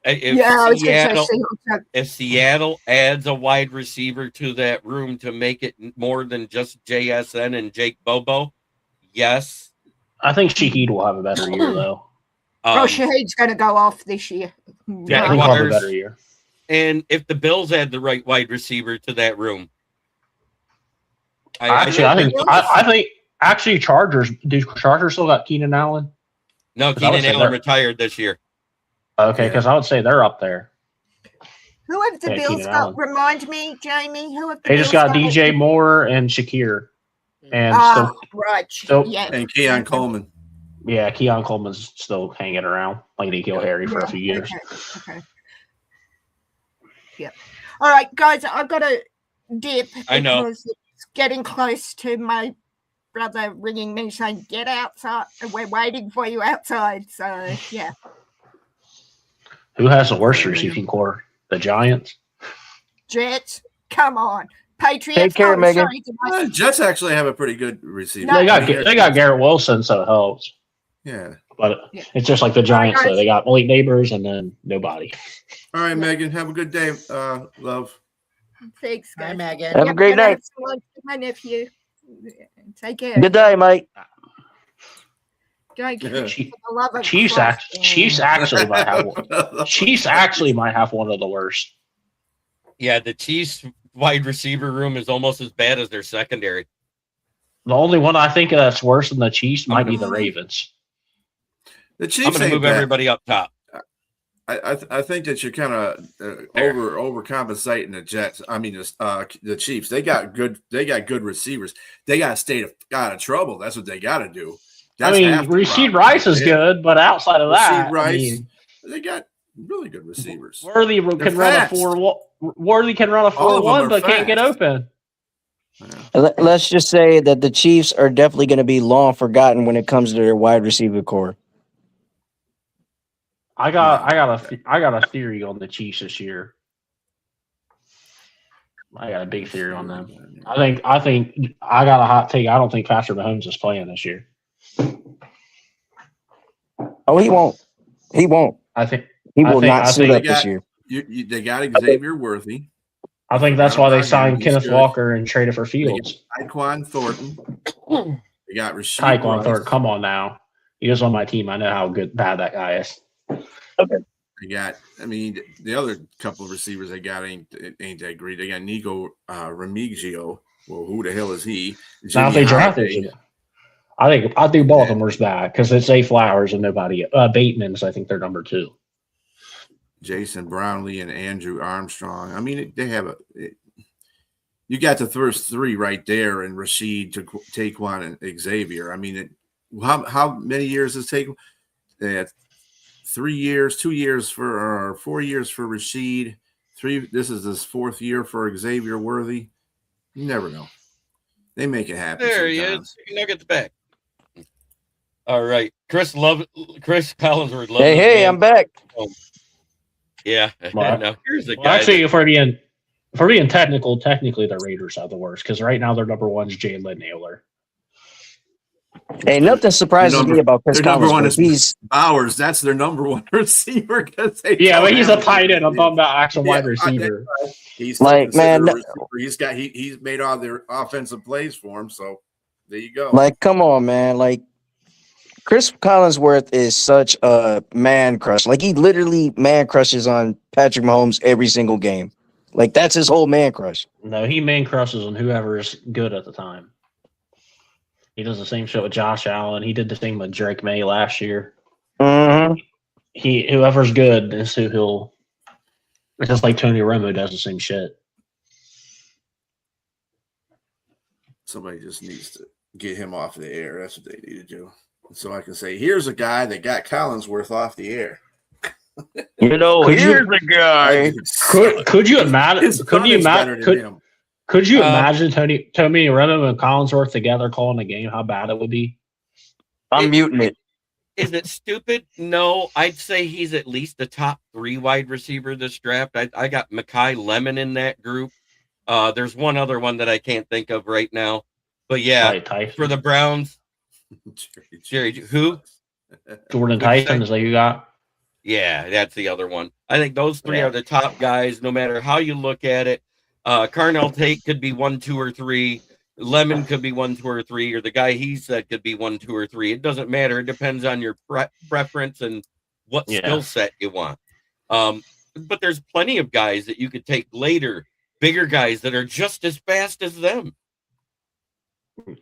If Seattle adds a wide receiver to that room to make it more than just JSN and Jake Bobo, yes. I think Shaheed will have a better year though. Shaheed's going to go off this year. Yeah, he'll have a better year. And if the Bills add the right wide receiver to that room, I think Chargers. Do Chargers still got Keenan Allen? No, Keenan Allen retired this year. Okay, because I would say they're up there. Who have the Bills got? Remind me, Jamie. Who have they just got DJ Moore and Shakir, and and Keon Coleman. Yeah, Keon Coleman's still hanging around like Nikhil Harry for a few years. Okay. Yep. All right, guys, I've got to dip. I know. Because it's getting close to my brother ringing me saying, "Get outside. We're waiting for you outside." So, yeah. Who has the worst receiving core? The Giants? Jets? Come on. Patriots? Take care, Megan. Jets actually have a pretty good receiver. They got Garrett Wilson, so it helps. Yeah. But it's just like the Giants, though. They got Malik Neighbors and then nobody. All right, Megan. Have a good day, love. Thanks, guys. Hi, Megan. Have a great night. My nephew. Take care. Good day, Mike. Chiefs actually might have one. Chiefs actually might have one of the worst. Yeah, the Chiefs wide receiver room is almost as bad as their secondary. The only one I think that's worse than the Chiefs might be the Ravens. The Chiefs. I'm going to move everybody up top. I think that you're kind of overcompensating the Jets. I mean, the Chiefs. They got good receivers. They got to stay out of trouble. That's what they got to do. Rasheed Rice is good, but outside of that, they got really good receivers. Worthy can run a 4-1, but can't get open. Let's just say that the Chiefs are definitely going to be long forgotten when it comes to their wide receiver core. I got a theory on the Chiefs this year. I got a big theory on them. I think I got a hot take. I don't think Patrick Mahomes is playing this year. Oh, he won't. He won't. I think he will not suit up this year. They got Xavier Worthy. I think that's why they signed Kenneth Walker and traded for Fields. Taekwon Thornton. They got Rasheed Taekwon Thornton. Come on now. He was on my team. I know how bad that guy is. Okay. They got, the other couple of receivers they got ain't that great. They got Nico Remigio. Well, who the hell is he? Now they drafted him. I think Baltimore's bad because it's Zay Flowers and nobody. Bateman's, I think they're number 2. Jason Brownlee and Andrew Armstrong. They have you got the first 3 right there, and Rasheed, Taekwon, and Xavier. How many years does Taekwon? 3 years, 2 years for 4 years for Rasheed. 3. This is his 4th year for Xavier Worthy. You never know. They make it happen. There sometimes. He is. Nuggets back. All right, Chris Collinsworth. Hey, I'm back. Oh. Yeah. Now here's the guy. Actually, if we're being technical, technically the Raiders are the worst because right now their number 1 is Jalen Naylor. Hey, nothing surprises me about Chris number Collins. 1 is Bowers. That's their number 1 receiver. But he's a tight end. I'm talking about actual wide receiver. He's like, man, he's made all their offensive plays for him. So there you go. Like, come on, man. Like, Chris Collinsworth is such a man crush. Like, he literally man crushes on Patrick Mahomes every single game. Like, that's his whole man crush. No, he man crushes on whoever is good at the time. He does the same shit with Josh Allen. He did the thing with Drake May last year. Mm-hmm. Whoever's good is who he'll. It's just like Tony Romo does the same shit. Somebody just needs to get him off the air. That's what they need to do. So I can say, here's a guy that got Collinsworth off the air. Here's the guy. Could you imagine? Could you imagine Tony Romo and Collinsworth together calling a game? How bad it would be. I'm muting it. Is it stupid? No, I'd say he's at least the top 3 wide receiver this draft. I got Mekhi Lemon in that group. There's one other one that I can't think of right now. But yeah, for the Browns, Jerry, who? Jordan Tyson is that you got? Yeah, that's the other one. I think those 3 are the top guys, no matter how you look at it. Carnell Tate could be 1, 2, or 3. Lemon could be 1, 2, or 3, or the guy he said could be 1, 2, or 3. It doesn't matter. It depends on your preference and what skill set you want. But there's plenty of guys that you could take later, bigger guys that are just as fast as them.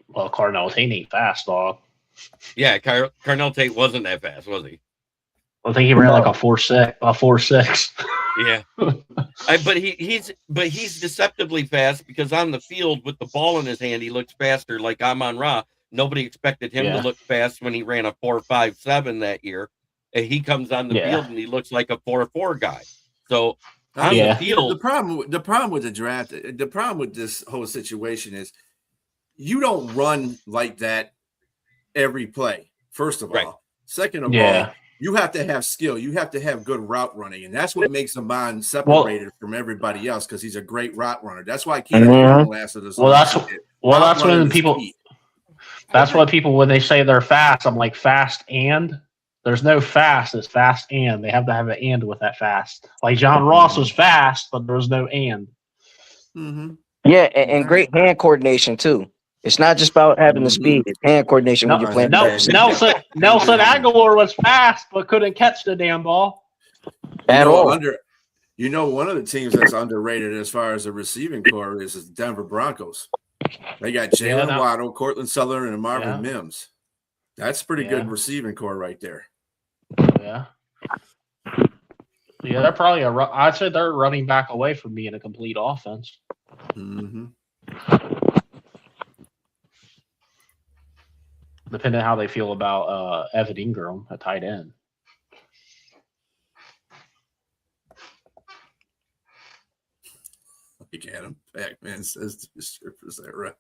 Well, Carnell Tate ain't fast, dog. Yeah, Carnell Tate wasn't that fast, was he? I think he ran like a 4.6. Yeah, but he's deceptively fast because on the field with the ball in his hand, he looks faster. Like Amon-Ra, nobody expected him to look fast when he ran a 4.57 that year. And he comes on the field and he looks like a 4.4 guy. So on the field, the problem with the draft, the problem with this whole situation is you don't run like that every play. First of all, second of all. You have to have skill. You have to have good route running, and that's what makes Amon separated from everybody else because he's a great route runner. That's why Keenan lasted as long as he did. That's when people. That's why people when they say they're fast, I'm like fast and. There's no fast. It's fast and. They have to have an and with that fast. Like John Ross was fast, but there was no and. Mm-hmm. Yeah, and great hand coordination too. It's not just about having the speed; it's hand coordination when you're playing. Nelson Aguilar was fast, but couldn't catch the damn ball at all. One of the teams that's underrated as far as the receiving core is the Denver Broncos. They got Jalen Waddle, Cortland Sutherland, and Marvin Mims. That's pretty good receiving core right there. Yeah. Yeah, they're probably I'd say they're running back away from being a complete offense. Mm-hmm. Depending on how they feel about Evan Ingram at tight end. Like Adam Pac-Man says to the strippers, that right?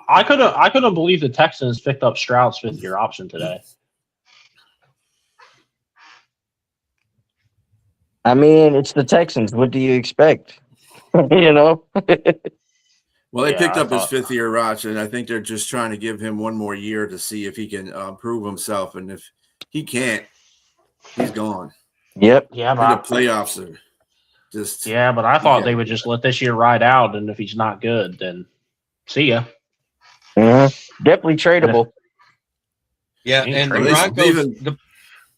I couldn't believe the Texans picked up Stroud's 5th-year option today. I mean, it's the Texans. What do you expect? You know? Well, they picked up his 5th-year option. I think they're just trying to give him one more year to see if he can prove himself. And if he can't, he's gone. Yep. Yeah, but the playoffs are just. Yeah, but I thought they would just let this year ride out, and if he's not good, then see ya. Mm-hmm. Definitely tradable. Yeah, and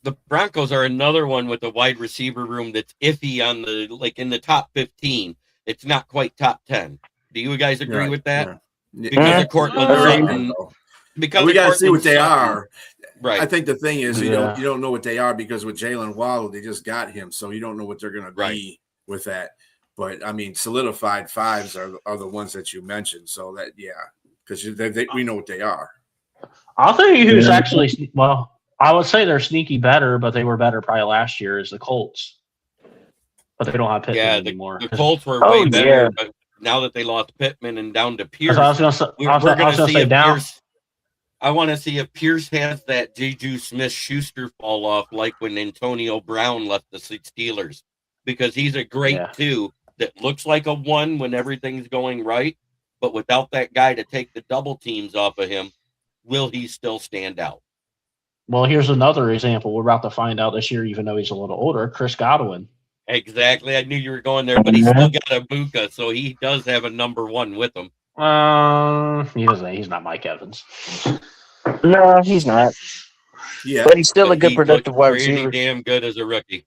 the Broncos are another one with a wide receiver room that's iffy on in the top 15. It's not quite top 10. Do you guys agree with that? Yeah. Because of Cortland Sutton. Because we got to see what they are. Right. I think the thing is you don't know what they are because with Jalen Waddle, they just got him, so you don't know what they're going to be with that. But I mean, solidified 5s are the ones that you mentioned. So that because we know what they are. I'll tell you who's actually I would say they're sneaky better, but they were better probably last year. Is the Colts, but they don't have Pittman anymore. The Colts were way better, but now that they lost Pittman and down to Pierce, I want to see if Pierce has that Juju Smith-Schuster fall off like when Antonio Brown left the Steelers, because he's a great 2 that looks like a 1 when everything's going right, but without that guy to take the double teams off of him, will he still stand out? Well, here's another example. We're about to find out this year, even though he's a little older, Chris Godwin. Exactly. I knew you were going there, but he's still got Ibuka, so he does have a number 1 with him. He's not Mike Evans. No, he's not. Yeah, but he's still a good, productive wide receiver. Pretty damn good as a rookie.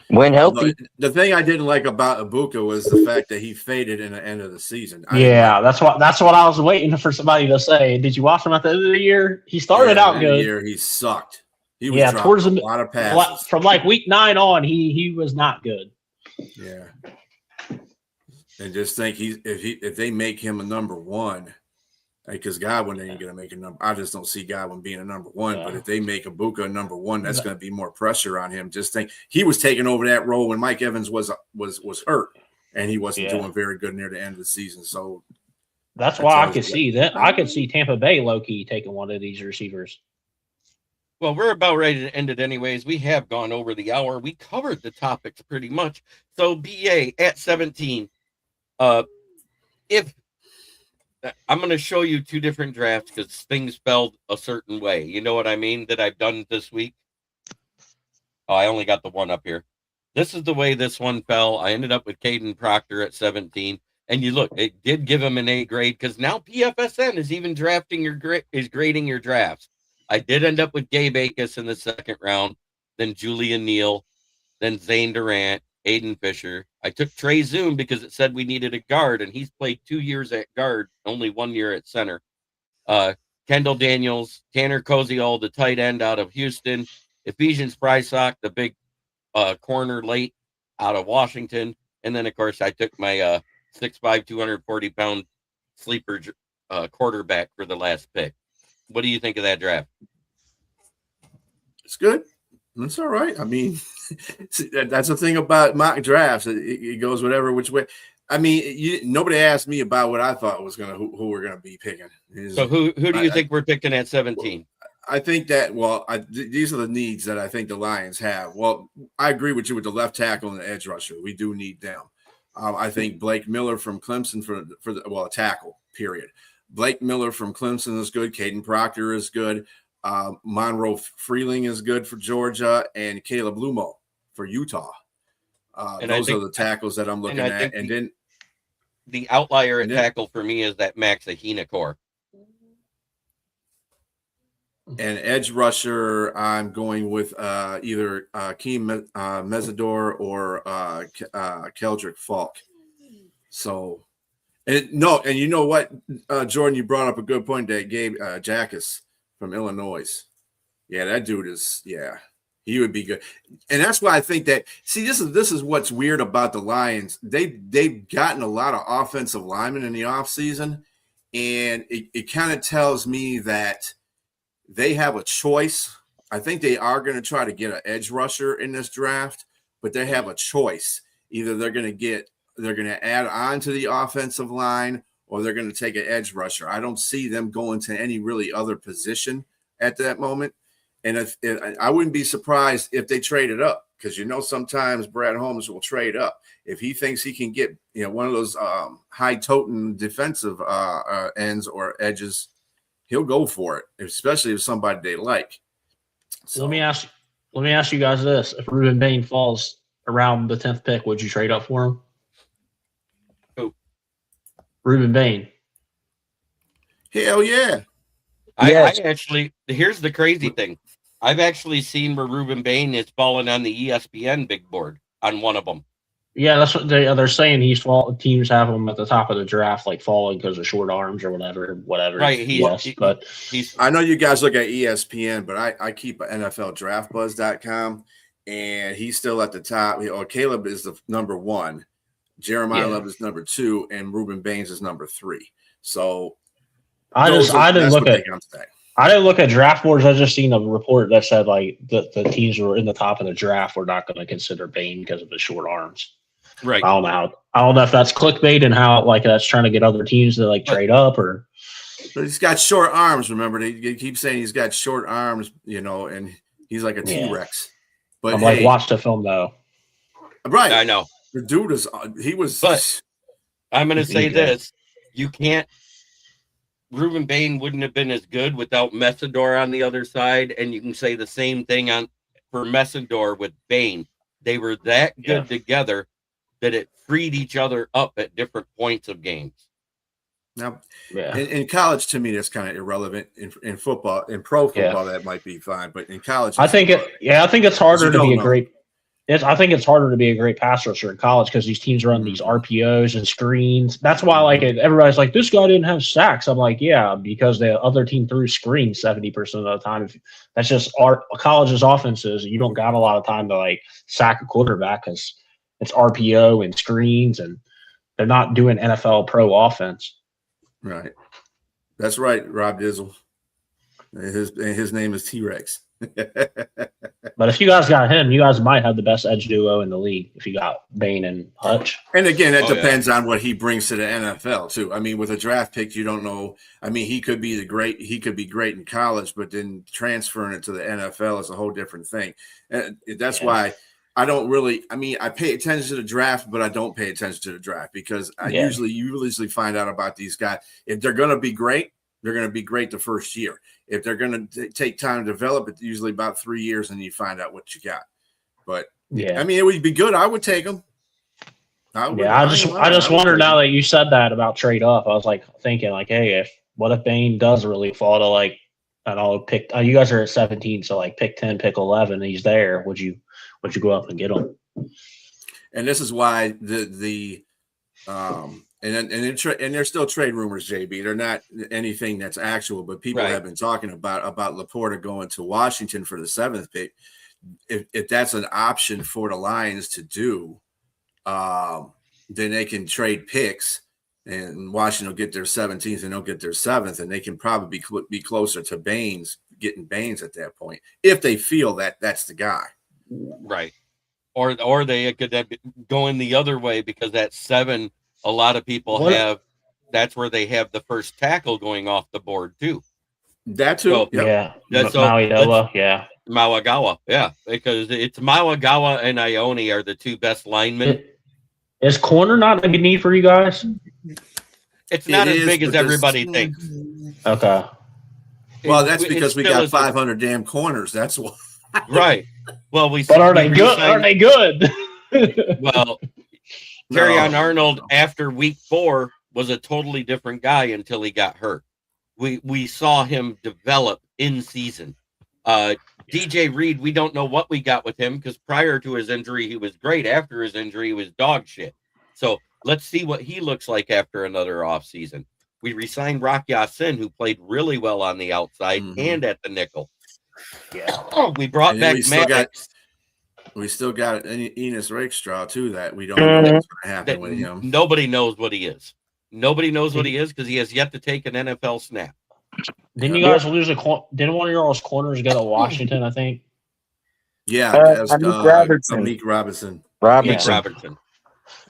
When healthy. The thing I didn't like about Ibuka was the fact that he faded in the end of the season. That's what I was waiting for somebody to say. Did you watch him at the end of the year? He started out good. The year he sucked. He was towards a lot of passes. From like week 9 on, he was not good. Yeah. And just think if they make him a number 1, Because Godwin ain't going to make a number. I just don't see Godwin being a number one. Yeah. But if they make Ibuka a number one, that's going to be more pressure on him. Just think he was taking over that role when Mike Evans was hurt, and he wasn't doing very good near the end of the season. So that's why I could see that. I could see Tampa Bay low key taking one of these receivers. Well, we're about ready to end it anyways. We have gone over the hour. We covered the topics pretty much. So BA at 17. If I'm going to show you two different drafts because things spelled a certain way. You know what I mean? That I've done this week. Oh, I only got the one up here. This is the way this one fell. I ended up with Caden Proctor at 17. And you look, it did give him an A grade because now PFSN is even grading your drafts. I did end up with Gabe Akis in the second round, then Julian Neal, then Zane Durant, Aiden Fisher. I took Trey Zoom because it said we needed a guard, and he's played 2 years at guard, only 1 year at center. Kendall Daniels, Tanner Koziol, the tight end out of Houston, Ephesians Prysock, the big corner late out of Washington, and then, of course, I took my 6'5", 240-pound sleeper quarterback for the last pick. What do you think of that draft? It's good. It's all right. I mean, that's the thing about mock drafts. It goes which way. I mean, nobody asked me about what I thought was who we're gonna be picking. So who do you think we're picking at 17? I think that these are the needs that I think the Lions have. Well, I agree with you with the left tackle and the edge rusher. We do need them. I think Blake Miller from Clemson for a tackle. Period. Blake Miller from Clemson is good. Caden Proctor is good. Monroe Freeling is good for Georgia, and Caleb Lumo for Utah. Those are the tackles that I'm looking at. And then the outlier at tackle for me is that Max Ahinakor. And edge rusher, I'm going with either Keem Mesidor or Keldrick Falk. So. And you know what, Jordan, you brought up a good point that Gabe Jackus from Illinois. Yeah, that dude he would be good. And that's why I think that, see, this is what's weird about the Lions. They've gotten a lot of offensive linemen in the offseason, and it kind of tells me that they have a choice. I think they are going to try to get an edge rusher in this draft, but they have a choice. Either they're going to add on to the offensive line, or they're going to take an edge rusher. I don't see them going to any really other position at that moment. And I wouldn't be surprised if they traded up, because sometimes Brad Holmes will trade up if he thinks he can get one of those high-toting defensive ends or edges. He'll go for it, especially if somebody they like. So let me ask you guys this: if Ruben Bain falls around the 10th pick, would you trade up for him? Ruben Bain. Hell yeah. I actually, here's the crazy thing. I've actually seen where Ruben Bain is falling on the ESPN big board on one of them. Yeah, that's what they're saying. Teams have him at the top of the draft, like falling because of short arms or whatever. Right. But I know you guys look at ESPN, but I keep NFLDraftBuzz.com, and he's still at the top. Caleb is the number 1. Jeremiah Love is number 2, and Ruben Baines is number 3. So I didn't look at draft boards. I just seen a report that said like the teams who were in the top of the draft were not going to consider Bain because of his short arms. Right. I don't know if that's clickbait and how that's trying to get other teams to trade up or. But he's got short arms. Remember, they keep saying he's got short arms, and he's like a T-Rex. But watch the film though. Right. I know. The dude But I'm going to say this. You can't. Ruben Bain wouldn't have been as good without Mesidor on the other side. And you can say the same thing for Mesidor with Bain. They were that good together that it freed each other up at different points of games. Now, in college, to me, that's kind of irrelevant. In football, in pro football, that might be fine. But in college, I think it's harder to be a great. I think it's harder to be a great pass rusher in college because these teams run these RPOs and screens. That's why, everybody's like, this guy didn't have sacks. I'm like, yeah, because the other team threw screens 70% of the time. That's just college's offenses. You don't got a lot of time to sack a quarterback because it's RPO and screens, and they're not doing NFL pro offense. Right. That's right, Rob Dizzle. His name is T-Rex. But if you guys got him, you guys might have the best edge duo in the league if you got Bain and Hutch. And again, that depends on what he brings to the NFL too. I mean, with a draft pick, you don't know. I mean, he could be great in college, but then transferring it to the NFL is a whole different thing. And that's why I don't really. I mean, I pay attention to the draft, but I don't pay attention to the draft because you usually find out about these guys. If they're going to be great, they're going to be great the first year. If they're going to take time to develop, it's usually about 3 years, and you find out what you got. But I mean, it would be good. I would take them. I just wondered now that you said that about trade up. I was like thinking like, hey, what if Bain does really fall to like, I don't know, pick. You guys are at 17, so like pick 10, pick 11. And he's there. Would you go up and get him? And this is why and there's still trade rumors, JB. They're not anything that's actual, but people have been talking about Laporta going to Washington for the 7th pick. If that's an option for the Lions to do, then they can trade picks, and Washington will get their 17th and they'll get their 7th, and they can probably be closer to getting Baines at that point if they feel that that's the guy. Right. Or they could go in the other way because that 7. A lot of people that's where they have the first tackle going off the board too. That too. So, Mauagawa, because it's Mauagawa and Ione are the 2 best linemen. Is corner not a good need for you guys? It's not as big as everybody thinks. Okay. Well, that's because we got 500 damn corners. That's why. Right. Well, but are they good? Are they good? Well, Terrion Arnold after week 4 was a totally different guy until he got hurt. We saw him develop in season. DJ Reed, we don't know what we got with him because prior to his injury, he was great. After his injury, he was dog shit. So let's see what he looks like after another offseason. We re-signed Rock Ya-Sin, who played really well on the outside and at the nickel. Yeah. We brought back Matt. We still got Enos Rakestraw too that we don't know what's going to happen with him. Nobody knows what he is. Nobody knows what he is because he has yet to take an NFL snap. Didn't you guys lose didn't one of your corners go to Washington, I think? Yeah, Meek Robinson. Robertson.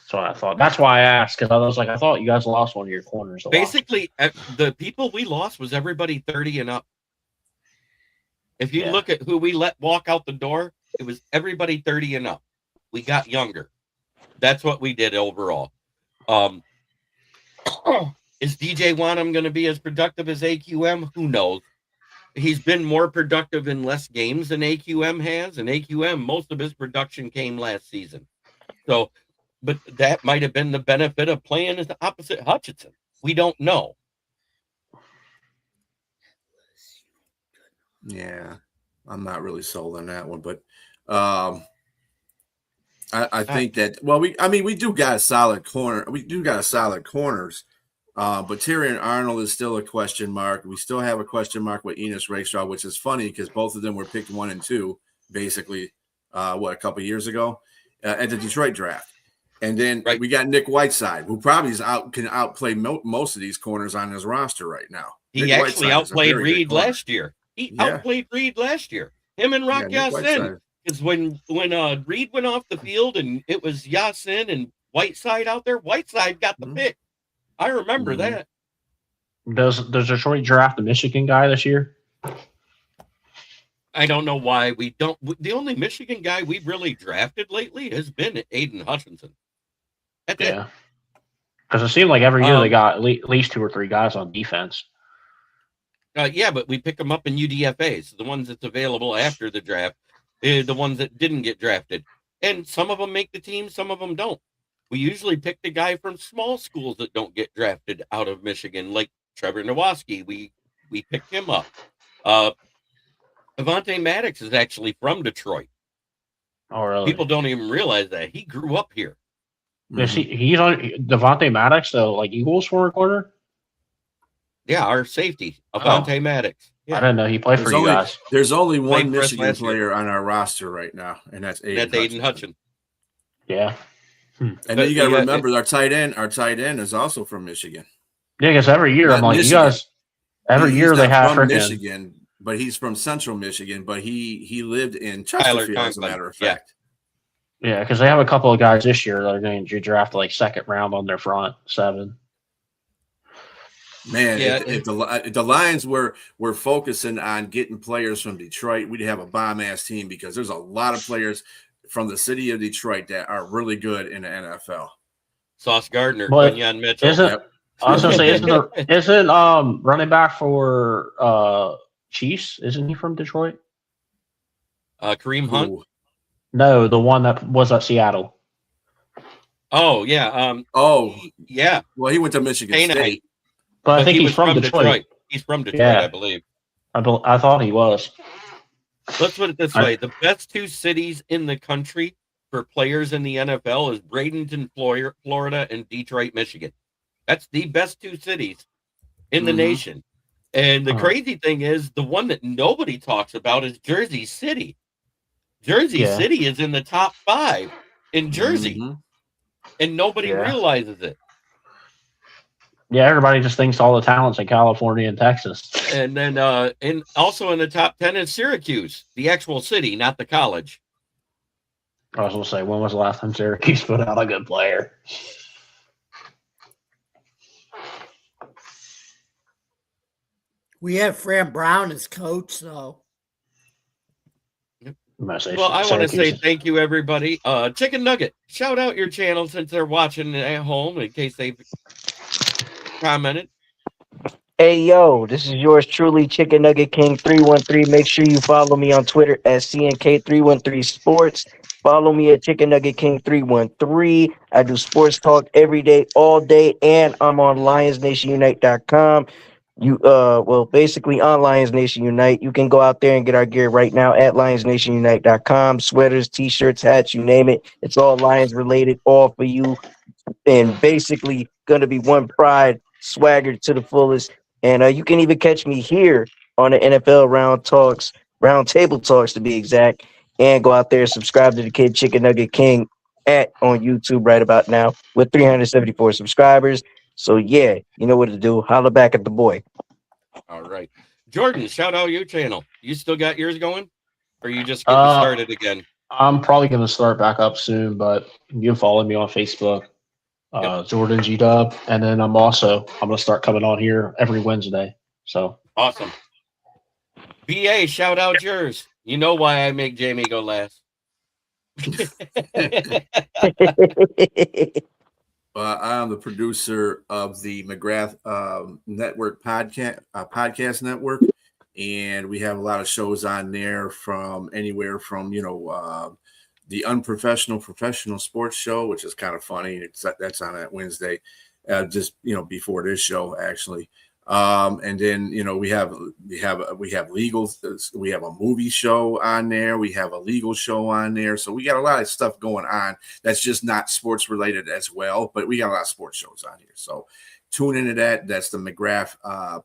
So I thought. That's why I asked, because I was like, I thought you guys lost one of your corners. Basically, the people we lost was everybody 30 and up. If you look at who we let walk out the door, it was everybody 30 and up. We got younger. That's what we did overall. Is DJ Wanham going to be as productive as AQM? Who knows? He's been more productive in less games than AQM has, and AQM, most of his production came last season. So, but that might have been the benefit of playing as the opposite Hutchinson. We don't know. Yeah, I'm not really sold on that one, but I think that we do got a solid corner. We do got a solid corners, but Tyrion Arnold is still a question mark. We still have a question mark with Enos Rakestraw, which is funny because both of them were picked 1 and 2, basically. A couple of years ago at the Detroit draft, and then we got Nick Whiteside, who probably can outplay most of these corners on his roster right now. He Nick actually Whiteside outplayed Reed last year. He outplayed Reed last year. Him and Rock Ya-Sin. Because when Reed went off the field and it was Ya-Sin and Whiteside out there, Whiteside got the pick. I remember that. Does Detroit draft the Michigan guy this year? I don't know why we don't. The only Michigan guy we've really drafted lately has been Aiden Hutchinson. That's it. Because it seemed like every year they got at least 2 or 3 guys on defense. But we pick them up in UDFAs, the ones that's available after the draft, the ones that didn't get drafted. And some of them make the team, some of them don't. We usually pick the guy from small schools that don't get drafted out of Michigan, like Trevor Nowaski. We picked him up. Avante Maddox is actually from Detroit. Oh, really? People don't even realize that. He grew up here. He's on Devontae Maddox, the Eagles former corner? Yeah, our safety, Avante Maddox. Yeah. I didn't know he played for you guys. There's only one Michigan player on our roster right now, and that's Aiden Hutchinson. Yeah. And then you got to remember our tight end is also from Michigan. Yeah, because every year I'm like, you guys Every year they have from freaking Michigan, but he's from Central Michigan. But he lived in Chesterfield, as a Conklin. matter of fact. Yeah, because they have a couple of guys this year that are going to draft like second round on their front 7. Man, Yeah. if the Lions were focusing on getting players from Detroit, we'd have a bomb-ass team, because there's a lot of players from the city of Detroit that are really good in the NFL. Sauce Gardner, But Quinyon Mitchell. I was going to say, isn't running back for Chiefs? Isn't he from Detroit? Kareem Hunt. No, the one that was at Seattle. Oh yeah. Yeah. Well, he went to Michigan State, but I think he he's from Detroit. He's from Detroit, Yeah. I believe. I thought he was. Let's put it this way: the best 2 cities in the country for players in the NFL is Bradenton, Florida, and Detroit, Michigan. That's the best 2 cities in the nation. And the crazy thing is, the one that nobody talks about is Jersey City. Jersey City is in the top 5 in Jersey, and nobody realizes it. Yeah, everybody just thinks all the talent's in California and Texas. And then, also in the top 10 is Syracuse, the actual city, not the college. I was going to say, when was the last time Syracuse put out a good player? We have Fran Brown as coach, though. Well, I want to say thank you, everybody. Chicken Nugget, shout out your channel since they're watching at home in case they've commented. Hey, yo, this is yours truly, Chicken Nugget King 313. Make sure you follow me on Twitter at CNK313 Sports. Follow me at Chicken Nugget King 313. I do sports talk every day, all day, and I'm on LionsNationUnite.com. Basically on Lions Nation Unite. You can go out there and get our gear right now at LionsNationUnite.com. Sweaters, t-shirts, hats, you name it. It's all Lions related, all for you. And basically gonna be one pride, swagger to the fullest. And you can even catch me here on the NFL Roundtable Talks to be exact. And go out there and subscribe to the Kid Chicken Nugget King on YouTube right about now with 374 subscribers. So yeah, you know what to do. Holla back at the boy. All right. Jordan, shout out your channel. You still got yours going? Or you just getting started again? I'm probably going to start back up soon, but you can follow me on Facebook, Jordan G Dub. And then I'm going to start coming on here every Wednesday. So awesome. BA, shout out yours. You know why I make Jamie go last. I'm the producer of the McGrath Network podcast network, and we have a lot of shows on there from anywhere from the Unprofessional Professional Sports Show, which is kind of funny. That's on that Wednesday, just before this show actually. And then we have legal. We have a movie show on there. We have a legal show on there. So we got a lot of stuff going on that's just not sports related as well. But we got a lot of sports shows on here. So tune into that. That's the McGrath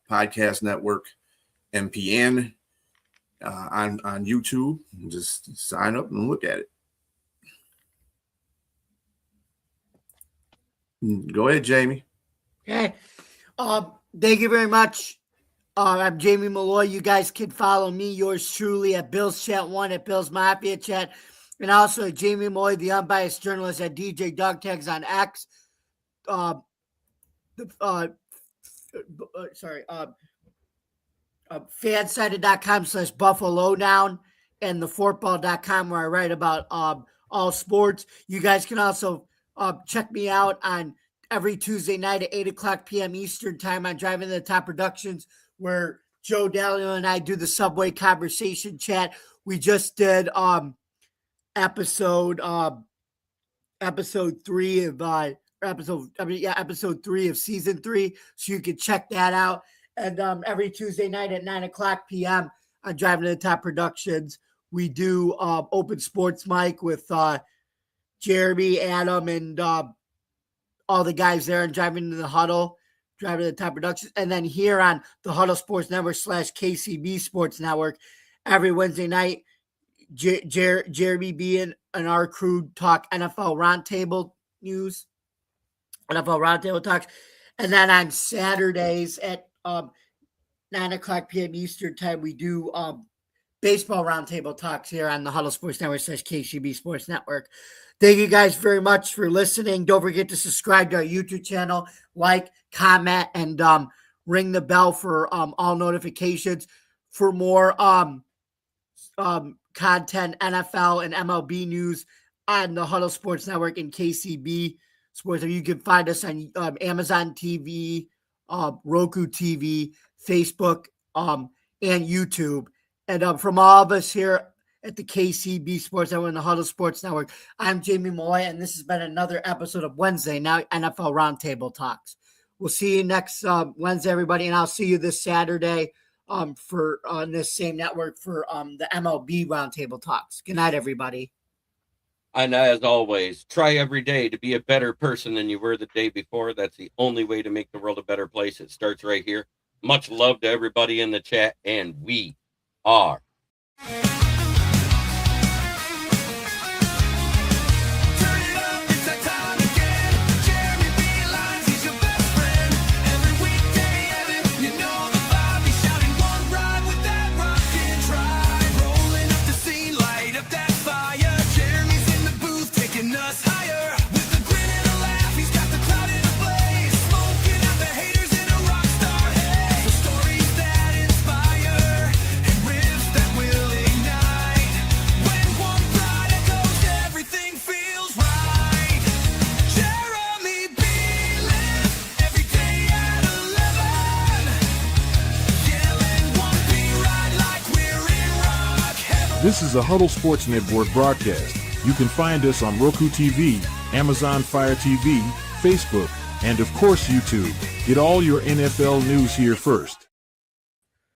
Podcast Network, MPN, on YouTube. Just sign up and look at it. Go ahead, Jamie. Okay. Thank you very much. I'm Jamie Malloy. You guys can follow me, yours truly, at Bill's Chat 1, at Bill's Mafia Chat, and also Jamie Malloy, the unbiased journalist, at DJ Dog Tags on X. Fansided.com/Buffalo-Down and thefortball.com, where I write about all sports. You guys can also check me out on every Tuesday night at 8 o'clock p.m. Eastern time on Driving to the Top Productions, where Joe Dalio and I do the Subway Conversation Chat. We just did episode 3 of season 3, so you can check that out. And every Tuesday night at 9 o'clock p.m. on Driving to the Top Productions, we do open sports mic with Jeremy, Adam, and all the guys there and Driving to the Huddle, Driving to the Top Productions. And then here on the Huddle Sports Network / KCB Sports Network, every Wednesday night, Jeremy B and our crew talk NFL Roundtable news, NFL Roundtable Talks. And then on Saturdays at 9:00 p.m. Eastern time, we do baseball roundtable talks here on the Huddle Sports Network / KCB Sports Network. Thank you guys very much for listening. Don't forget to subscribe to our YouTube channel, like, comment, and ring the bell for all notifications for more content, NFL and MLB news on the Huddle Sports Network and KCB Sports. You can find us on Amazon TV, Roku TV, Facebook, and YouTube. And from all of us here at the KCB Sports Network and the Huddle Sports Network, I'm Jamie Malloy, and this has been another episode of Wednesday Night NFL Roundtable Talks. We'll see you next Wednesday, everybody, and I'll see you this Saturday for on this same network for the MLB Roundtable Talks. Good night, everybody. And as always, try every day to be a better person than you were the day before. That's the only way to make the world a better place. It starts right here. Much love to everybody in the chat, and we are This is a Huddle Sports Network broadcast. You can find us on Roku TV, Amazon Fire TV, Facebook, and of course YouTube. Get all your NFL news here first.